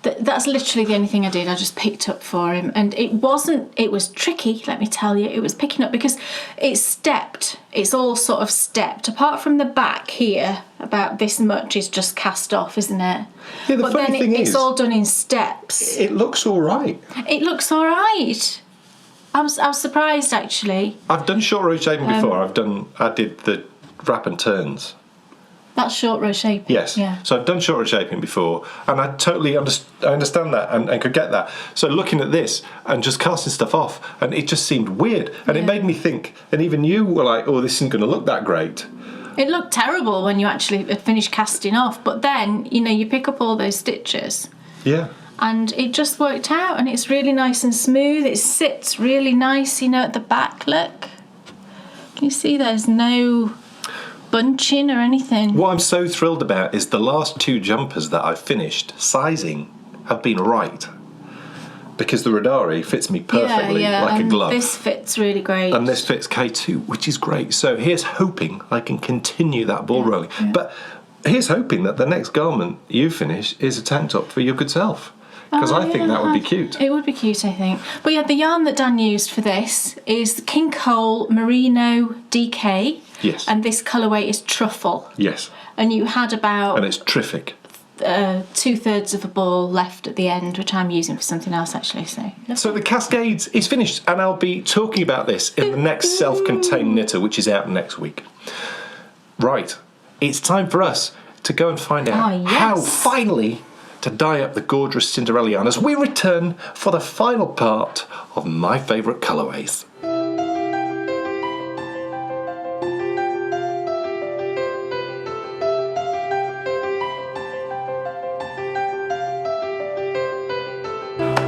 that's literally the only thing I did. I just picked up for him, and it was tricky, let me tell you. It was picking up because it's stepped. It's all sort of stepped. Apart from the back here, about this much is just cast off, isn't it? Yeah, the but funny then thing it's is, all done in steps. it looks all right. It looks all right. I was surprised actually. I've done short row shaping before. I did the wrap and turns. That's short row shaping. Yes. Yeah. So I've done short row shaping before, and I totally understand that and could get that. So looking at this and just casting stuff off, and it just seemed weird, and it made me think. And even you were like, "Oh, this isn't going to look that great." It looked terrible when you actually had finished casting off, but then you pick up all those stitches. Yeah. And it just worked out, and it's really nice and smooth. It sits really nice, at the back. Look, can you see there's no bunching or anything? What I'm so thrilled about is the last 2 jumpers that I've finished sizing have been right, because the Radari fits me perfectly like a glove. This fits really great. And this fits K2, which is great. So here's hoping I can continue that ball rolling. Yeah. But here's hoping that the next garment you finish is a tank top for your good self. Because I think that would be cute. It would be cute, I think. But yeah, the yarn that Dan used for this is King Cowl Merino DK. Yes. And this colourway is Truffle. Yes. And you had about And it's terrific. 2/3 of a ball left at the end, which I'm using for something else actually. So the Cascades is finished, and I'll be talking about this in the next self-contained knitter, which is out next week. Right. It's time for us to go and find out how finally to dye up the gorgeous Cinderella yarn as we return for the final part of my favourite colourways.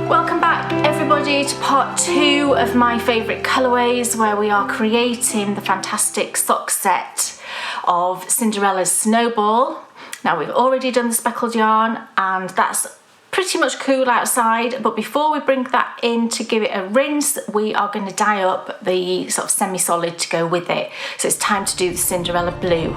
Welcome back everybody to part 2 of my favourite colourways, where we are creating the fantastic sock set of Cinderella's Snowball. Now we've already done the speckled yarn and that's pretty much cool outside, but before we bring that in to give it a rinse, we are going to dye up the sort of semi-solid to go with it. So it's time to do the Cinderella blue.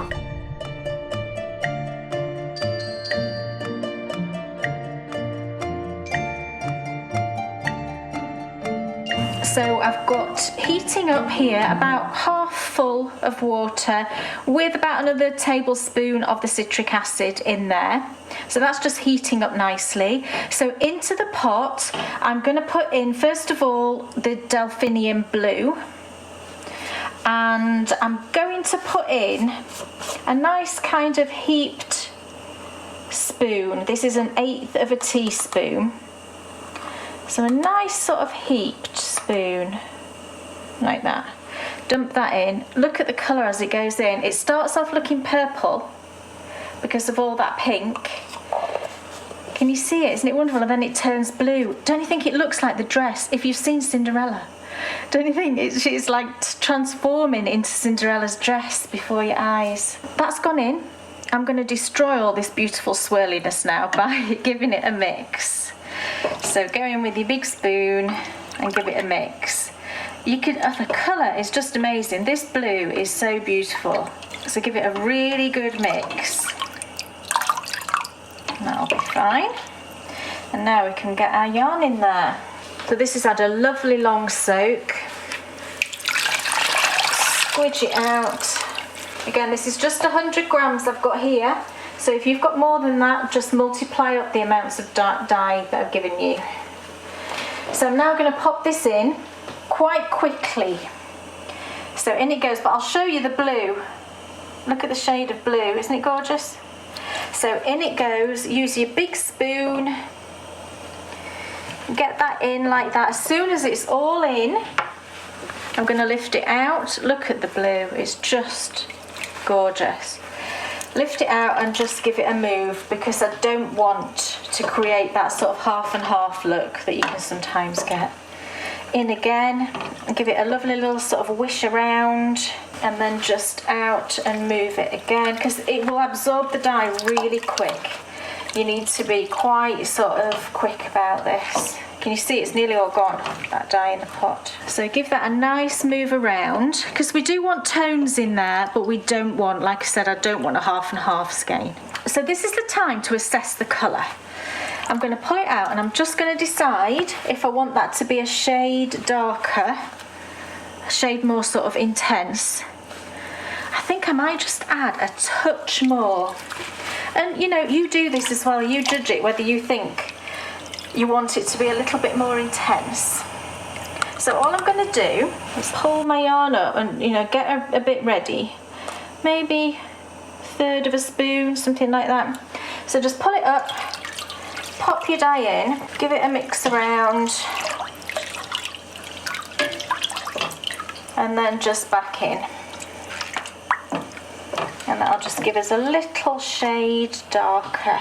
So I've got heating up here about half full of water with about another tablespoon of the citric acid in there. So that's just heating up nicely. So into the pot, I'm going to put in, first of all, the delphinium blue. And I'm going to put in a nice kind of heaped spoon. This is 1/8 of a teaspoon. So a nice sort of heaped spoon, like that. Dump that in. Look at the colour as it goes in. It starts off looking purple because of all that pink. Can you see it? Isn't it wonderful? And then it turns blue. Don't you think it looks like the dress? If you've seen Cinderella, don't you think she's like transforming into Cinderella's dress before your eyes? That's gone in. I'm going to destroy all this beautiful swirliness now by giving it a mix. So go in with your big spoon and give it a mix. You could, the colour is just amazing. This blue is so beautiful. So give it a really good mix. That'll be fine. And now we can get our yarn in there. So this has had a lovely long soak. Squidge it out. Again, this is just 100 grams I've got here. So if you've got more than that, just multiply up the amounts of dye that I've given you. So I'm now going to pop this in quite quickly. So in it goes, but I'll show you the blue. Look at the shade of blue, isn't it gorgeous? So in it goes, use your big spoon. Get that in like that. As soon as it's all in, I'm going to lift it out. Look at the blue, it's just gorgeous. Lift it out and just give it a move, because I don't want to create that sort of half and half look that you can sometimes get. In again, and give it a lovely little sort of wish around, and then just out and move it again, because it will absorb the dye really quick. You need to be quite sort of quick about this. Can you see it's nearly all gone, that dye in the pot? So give that a nice move around, because we do want tones in there, but we don't want, like I said, I don't want a half and half skein. So this is the time to assess the colour. I'm going to pull it out and I'm just going to decide if I want that to be a shade darker, a shade more sort of intense. I think I might just add a touch more. And you know, you do this as well, you judge it whether you think you want it to be a little bit more intense. So all I'm going to do is pull my yarn up and, you know, get a bit ready. Maybe 1/3 of a spoon, something like that. So just pull it up, pop your dye in, give it a mix around, and then just back in. And that'll just give us a little shade darker.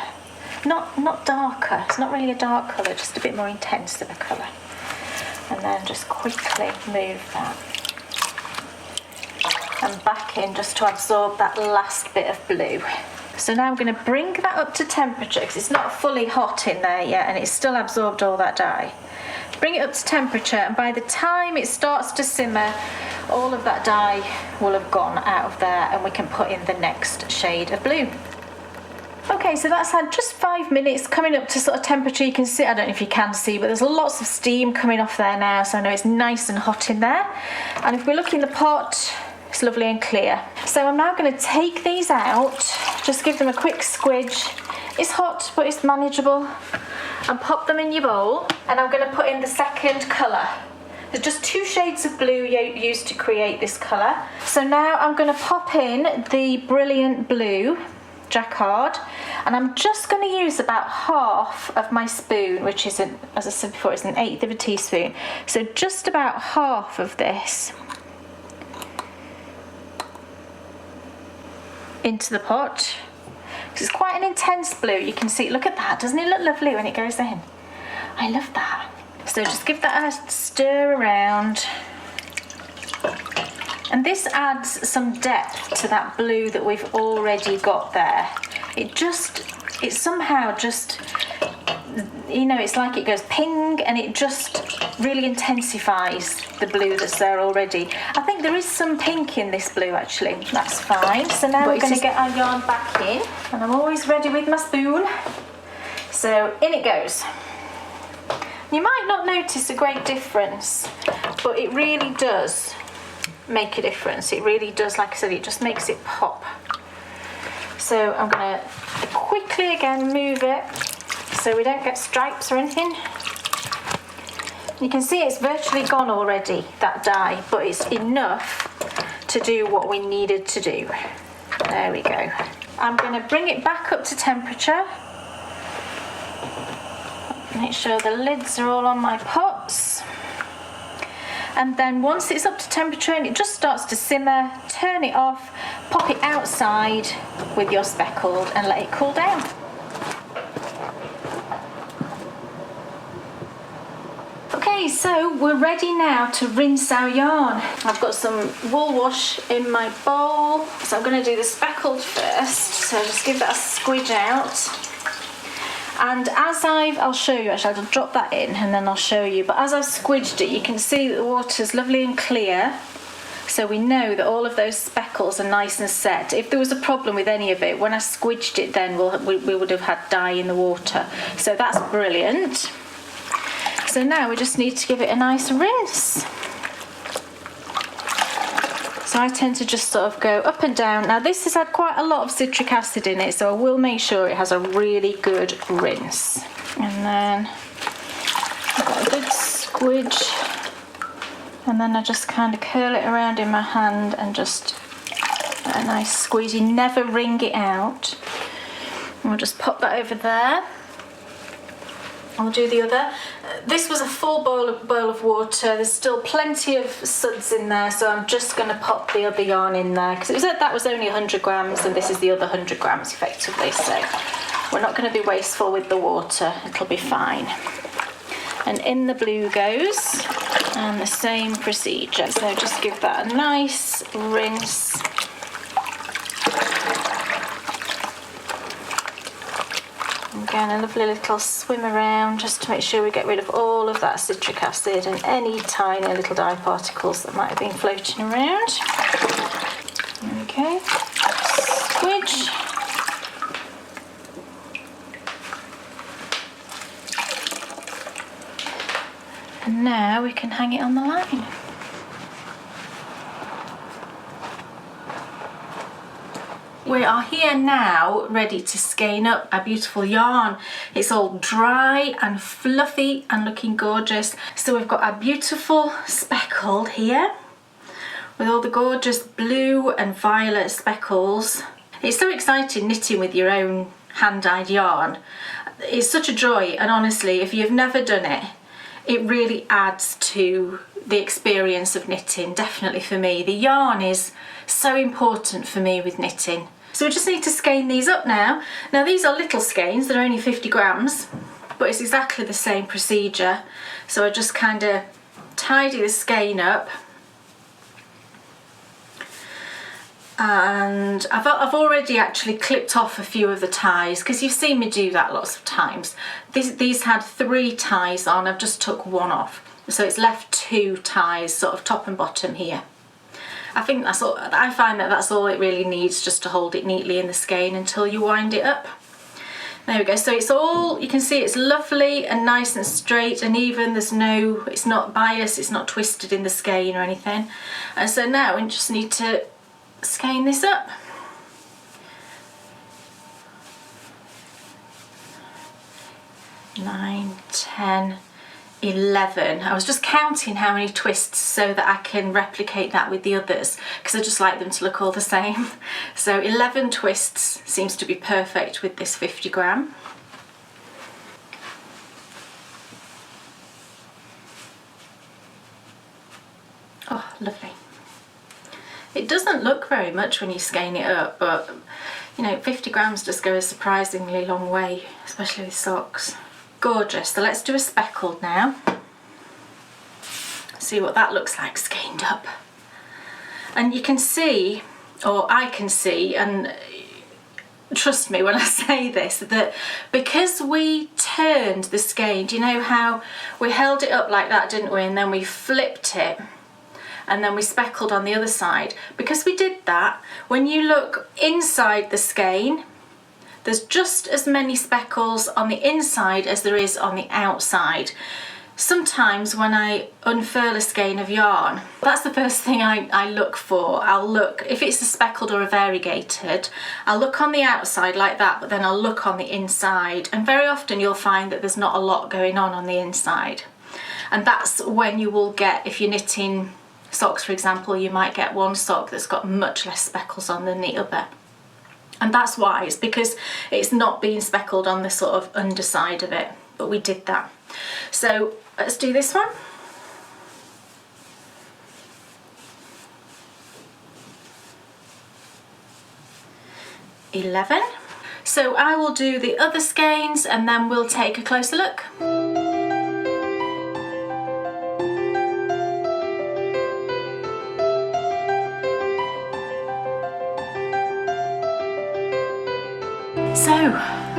Not darker, it's not really a dark colour, just a bit more intense of a colour. And then just quickly move that. And back in just to absorb that last bit of blue. So now I'm going to bring that up to temperature, because it's not fully hot in there yet and it's still absorbed all that dye. Bring it up to temperature, and by the time it starts to simmer, all of that dye will have gone out of there and we can put in the next shade of blue. Okay, so that's had just 5 minutes, coming up to sort of temperature. You can see, I don't know if you can see, but there's lots of steam coming off there now, so I know it's nice and hot in there. And if we look in the pot, it's lovely and clear. So I'm now going to take these out, just give them a quick squidge. It's hot, but it's manageable. And pop them in your bowl, and I'm going to put in the second colour. There's just 2 shades of blue used to create this colour. So now I'm going to pop in the Brilliant Blue Jacquard, and I'm just going to use about half of my spoon, which is, as I said before, it's 1/8 of a teaspoon. So just about half of this into the pot. It's quite an intense blue, you can see. Look at that, doesn't it look lovely when it goes in? I love that. So just give that a stir around. And this adds some depth to that blue that we've already got there. It somehow just, you know, it's like it goes ping and it just really intensifies the blue that's there already. I think there is some pink in this blue actually, that's fine. So now we're going to get our yarn back in, and I'm always ready with my spoon. So in it goes. You might not notice a great difference, but it really does make a difference. It really does, like I said, it just makes it pop. So I'm going to quickly again move it so we don't get stripes or anything. You can see it's virtually gone already, that dye, but it's enough to do what we needed to do. There we go. I'm going to bring it back up to temperature. Make sure the lids are all on my pots. And then once it's up to temperature and it just starts to simmer, turn it off, pop it outside with your speckled and let it cool down. Okay, so we're ready now to rinse our yarn. I've got some wool wash in my bowl, so I'm going to do the speckled first. So just give that a squidge out. And as I'll show you, actually I'll drop that in and then I'll show you, but as I've squidged it you can see that the water's lovely and clear, so we know that all of those speckles are nice and set. If there was a problem with any of it, when I squidged it then we would have had dye in the water, so that's brilliant. So now we just need to give it a nice rinse. So I tend to just sort of go up and down. Now this has had quite a lot of citric acid in it, so I will make sure it has a really good rinse. And then I've got a good squidge. And then I just kind of curl it around in my hand and just a nice squeeze. You never wring it out. And we'll just pop that over there. I'll do the other. This was a full bowl of water. There's still plenty of suds in there, so I'm just going to pop the other yarn in there because that was only 100 grams and this is the other 100 grams effectively, so we're not going to be wasteful with the water. It'll be fine. And in the blue goes, and the same procedure. So just give that a nice rinse. Again, a lovely little swim around just to make sure we get rid of all of that citric acid and any tiny little dye particles that might have been floating around. Okay, squidge. And now we can hang it on the line. We are here now ready to skein up our beautiful yarn. It's all dry and fluffy and looking gorgeous. So we've got our beautiful speckled here with all the gorgeous blue and violet speckles. It's so exciting knitting with your own hand-dyed yarn. It's such a joy, and honestly, if you've never done it, it really adds to the experience of knitting, definitely for me. The yarn is so important for me with knitting. So we just need to skein these up now. Now these are little skeins, they're only 50 grams, but it's exactly the same procedure. So I just kind of tidy the skein up. And I've already actually clipped off a few of the ties because you've seen me do that lots of times. These had 3 ties on, I've just took 1 off. So it's left 2 ties, sort of top and bottom here. I think that's all. I find that that's all it really needs, just to hold it neatly in the skein until you wind it up. There we go. So it's all, you can see it's lovely and nice and straight and even. It's not biased, it's not twisted in the skein or anything. And so now we just need to skein this up. Nine, 10, 11. I was just counting how many twists so that I can replicate that with the others because I just like them to look all the same. So 11 twists seems to be perfect with this 50 gram. Oh, lovely. It doesn't look very much when you skein it up, but you know, 50 grams does go a surprisingly long way, especially with socks. Gorgeous. So let's do a speckled now. See what that looks like skeined up. And you can see, or I can see, and trust me when I say this, that because we turned the skein, do you know how we held it up like that, didn't we? And then we flipped it, and then we speckled on the other side. Because we did that, when you look inside the skein, there's just as many speckles on the inside as there is on the outside. Sometimes when I unfurl a skein of yarn, that's the first thing I look for. I'll look, if it's a speckled or a variegated, I'll look on the outside like that, but then I'll look on the inside. And very often you'll find that there's not a lot going on the inside. And that's when you will get, if you're knitting socks, for example, you might get one sock that's got much less speckles on than the other. And that's why, it's because it's not being speckled on the sort of underside of it, but we did that. So let's do this one. $11. So I will do the other skeins and then we'll take a closer look. So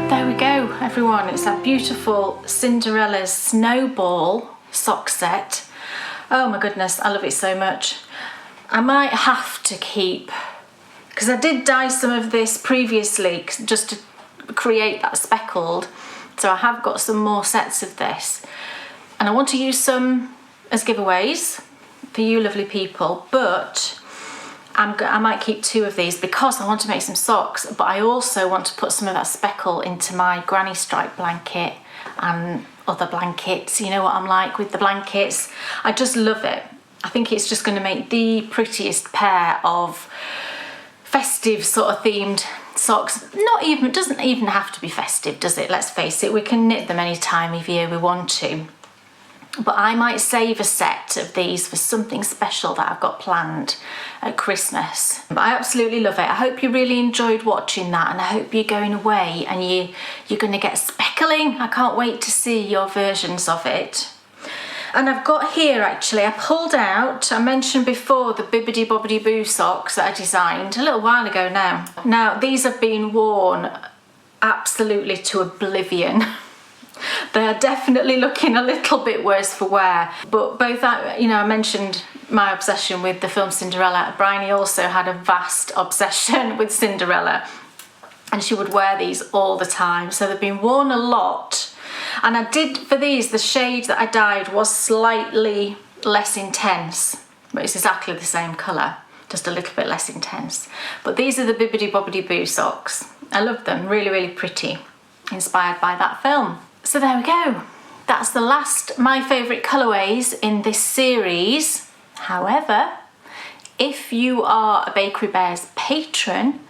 there we go, everyone. It's that beautiful Cinderella's Snowball sock set. Oh my goodness, I love it so much. I might have to keep, because I did dye some of this previously just to create that speckled, so I have got some more sets of this. And I want to use some as giveaways for you lovely people, but I might keep 2 of these because I want to make some socks, but I also want to put some of that speckle into my granny stripe blanket and other blankets. You know what I'm like with the blankets. I just love it. I think it's just going to make the prettiest pair of festive sort of themed socks. It doesn't even have to be festive, does it? Let's face it, we can knit them any time of year we want to. But I might save a set of these for something special that I've got planned at Christmas. But I absolutely love it. I hope you really enjoyed watching that, and I hope you're going away and you're going to get speckling. I can't wait to see your versions of it. And I've got here, actually, I pulled out, I mentioned before, the Bibbidi Bobbidi Boo socks that I designed a little while ago now. Now, these have been worn absolutely to oblivion. They are definitely looking a little bit worse for wear, but both, I mentioned my obsession with the film Cinderella. Bryony also had a vast obsession with Cinderella, and she would wear these all the time, so they've been worn a lot. And I did, for these, the shade that I dyed was slightly less intense, but it's exactly the same colour, just a little bit less intense. But these are the Bibbidi Bobbidi Boo socks. I love them, really, really pretty, inspired by that film. So there we go. That's the last My Favourite Colourways in this series. However, if you are a Bakery Bears patron,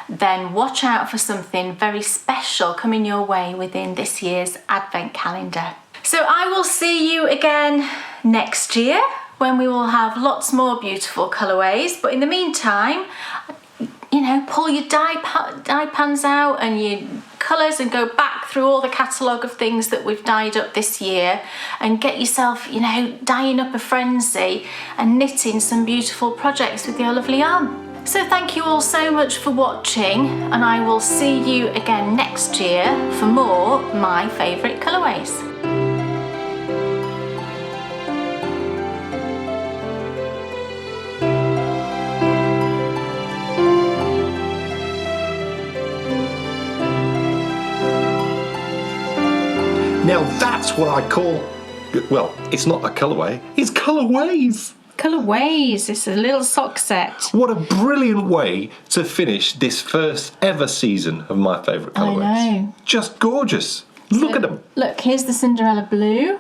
then watch out for something very special coming your way within this year's Advent calendar. So I will see you again next year when we will have lots more beautiful colourways. But in the meantime, pull your dye pans out and your colours and go back through all the catalogue of things that we've dyed up this year and get yourself, dyeing up a frenzy and knitting some beautiful projects with your lovely yarn. So thank you all so much for watching, and I will see you again next year for more My Favourite Colourways. Now that's what I call, well, it's not a colourway, it's colourways. Colourways, it's a little sock set. What a brilliant way to finish this first ever season of My Favourite Colourways. I know. Just gorgeous. Look at them. Look, here's the Cinderella blue.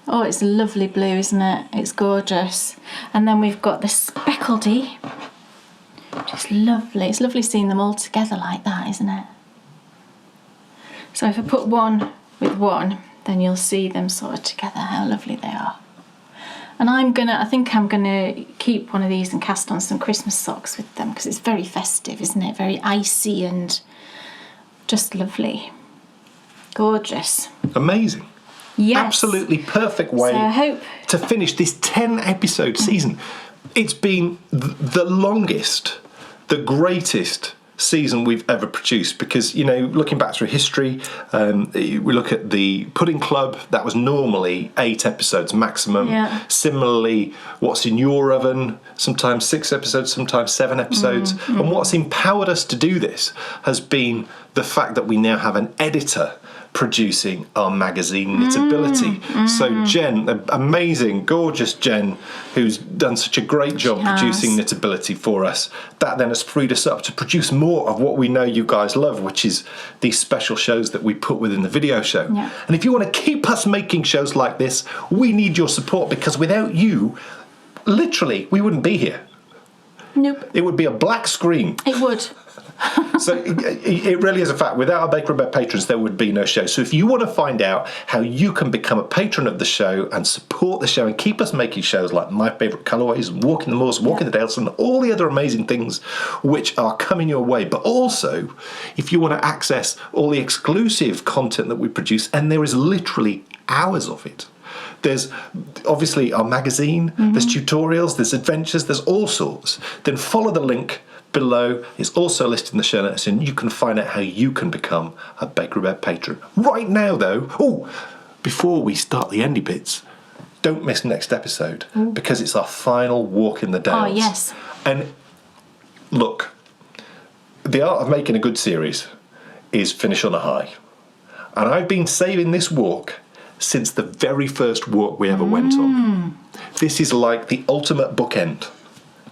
Oh, it's a lovely blue, isn't it? It's gorgeous. And then we've got the speckledy. Just lovely. It's lovely seeing them all together like that, isn't it? So if I put one with one, then you'll see them sort of together, how lovely they are. And I think I'm gonna keep one of these and cast on some Christmas socks with them, because it's very festive, isn't it? Very icy and just lovely. Gorgeous. Amazing. Yes. Absolutely perfect way So I hope to finish this 10-episode season. It's been the longest, the greatest season we've ever produced, because, you know, looking back through history, we look at the Pudding Club, that was normally 8 episodes maximum. Similarly, What's in Your Oven, sometimes 6 episodes, sometimes 7 episodes. And what's empowered us to do this has been the fact that we now have an editor producing our magazine Knitability. So Jen, amazing, gorgeous Jen, who's done such a great job producing Knitability for us, that then has freed us up to produce more of what we know you guys love, which is these special shows that we put within the video show. And if you want to keep us making shows like this, we need your support, because without you, literally, we wouldn't be here. Nope. It would be a black screen. It would. So it really is a fact. Without our Bakery Bed patrons, there would be no show. So if you want to find out how you can become a patron of the show and support the show and keep us making shows like My Favourite Colourways, Walking the Moors, Walking the Dales, and all the other amazing things which are coming your way, but also if you want to access all the exclusive content that we produce, and there is literally hours of it. There's obviously our magazine, there's tutorials, there's adventures, there's all sorts. Then follow the link below. It's also listed in the show notes, and you can find out how you can become a Bakery Bed patron. Right now, though, before we start the Endy Bits, don't miss next episode, because it's our final walk in the Dales. Oh, yes. And look, the art of making a good series is finish on a high. And I've been saving this walk since the very first walk we ever went on. This is like the ultimate bookend.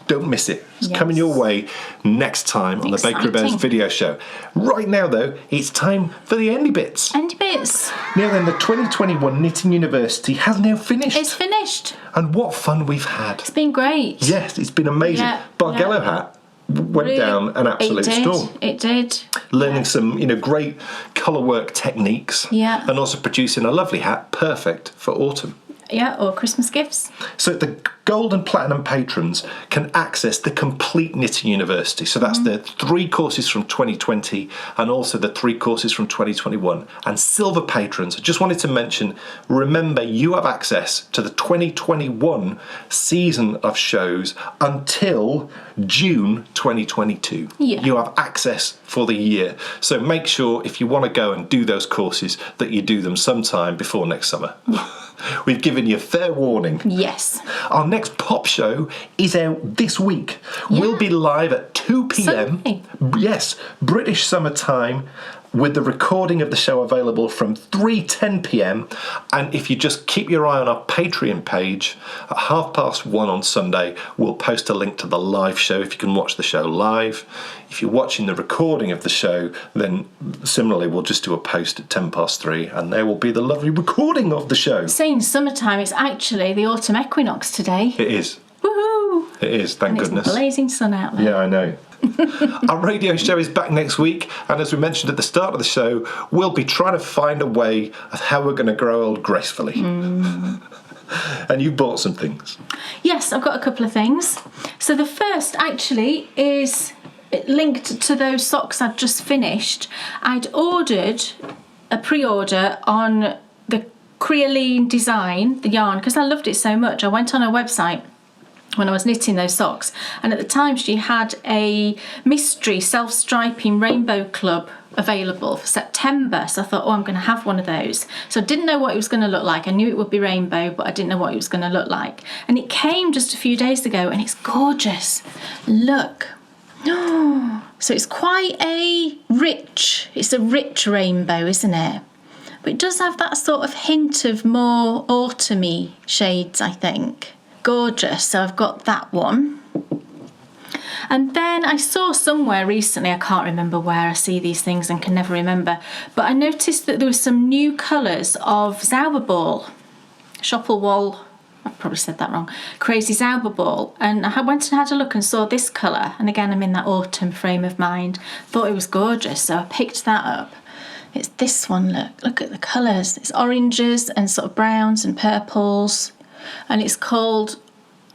Don't miss it. It's coming your way next time on the Bakery Bed's video show. Right now, though, it's time for the Endy Bits. Endy Bits. Now then, the 2021 Knitting University has now finished. It's finished. And what fun we've had. It's been great. Yes, it's been amazing. Bargello Hat went down an absolute storm. It did. Learning some, great colour work techniques. Yeah. And also producing a lovely hat, perfect for autumn. Yeah, or Christmas gifts. So the Gold and Platinum patrons can access the complete Knitting University. So that's the 3 courses from 2020 and also the 3 courses from 2021. And Silver patrons, I just wanted to mention, remember you have access to the 2021 season of shows until June 2022. Yeah. You have access for the year. So make sure if you want to go and do those courses that you do them sometime before next summer. We've given you fair warning. Yes. Our next pop show is out this week. We'll be live at 2 p.m. Sunday. Yes, British summer time, with the recording of the show available from 3:10 p.m. And if you just keep your eye on our Patreon page, at 1:30 on Sunday, we'll post a link to the live show if you can watch the show live. If you're watching the recording of the show, then similarly we'll just do a post at 3:10, and there will be the lovely recording of the show. Saying summertime, it's actually the autumn equinox today. It is. Woohoo! It is, thank goodness. It's blazing sun out there. Yeah, I know. Our radio show is back next week, and as we mentioned at the start of the show, we'll be trying to find a way of how we're going to grow old gracefully. And you bought some things. Yes, I've got a couple of things. So the first actually is linked to those socks I'd just finished. I'd ordered a pre-order on the Creoline design, the yarn, because I loved it so much. I went on her website when I was knitting those socks, and at the time she had a mystery self-striping rainbow club available for September, so I thought, I'm going to have one of those. So I didn't know what it was going to look like. I knew it would be rainbow, but I didn't know what it was going to look like, and it came just a few days ago, and it's gorgeous. Look. So it's quite a rich rainbow, isn't it? But it does have that sort of hint of more autumny shades, I think. Gorgeous. So I've got that one. And then I saw somewhere recently, I can't remember where I see these things and can never remember, but I noticed that there were some new colours of Zauberball, Schoppelwoll, I probably said that wrong, Crazy Zauberball, and I went and had a look and saw this colour, and again I'm in that autumn frame of mind, thought it was gorgeous, so I picked that up. It's this one, look at the colours, it's oranges and sort of browns and purples, and it's called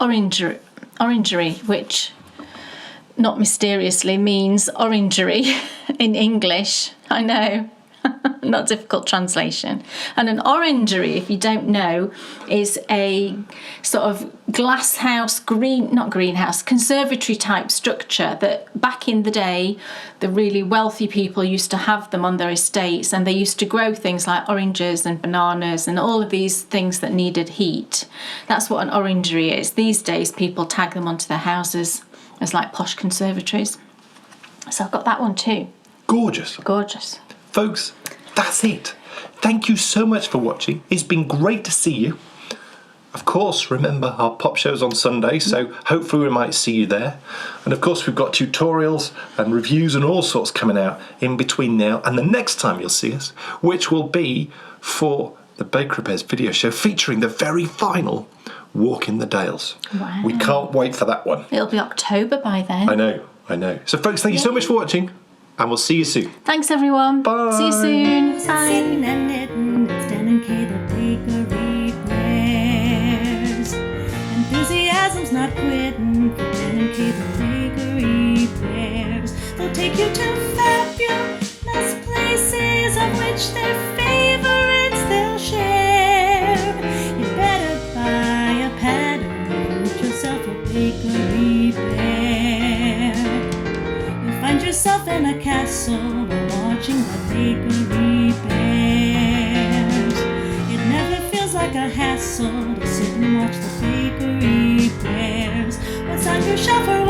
Orangery, which not mysteriously means orangery in English. I know. Not difficult translation. And an orangery, if you don't know, is a sort of conservatory type structure that back in the day, the really wealthy people used to have them on their estates, and they used to grow things like oranges and bananas and all of these things that needed heat. That's what an orangery is. These days, people tag them onto their houses as like posh conservatories. So I've got that one too. Gorgeous. Gorgeous. Folks, that's it. Thank you so much for watching. It's been great to see you. Of course, remember our pop show's on Sunday, so hopefully we might see you there. And of course, we've got tutorials and reviews and all sorts coming out in between now and the next time you'll see us, which will be for the Baker Repairs video show featuring the very final Walk in the Dales. Wow. We can't wait for that one. It'll be October by then. I know. So folks, thank you so much for watching, and we'll see you soon. Thanks everyone. Bye. See you soon. Bye. Sitting and knitting, it's Dan and Kay, the bakery bears. Enthusiasm's not quitting for Dan and Kay, the bakery bears. They'll take you to fabulous places of which their favorites they'll share. You better buy a pattern, get yourself a bakery bear. You'll find yourself in a castle while watching the bakery bears. It never feels like a hassle to sit and watch the bakery bears. What's on your shelf or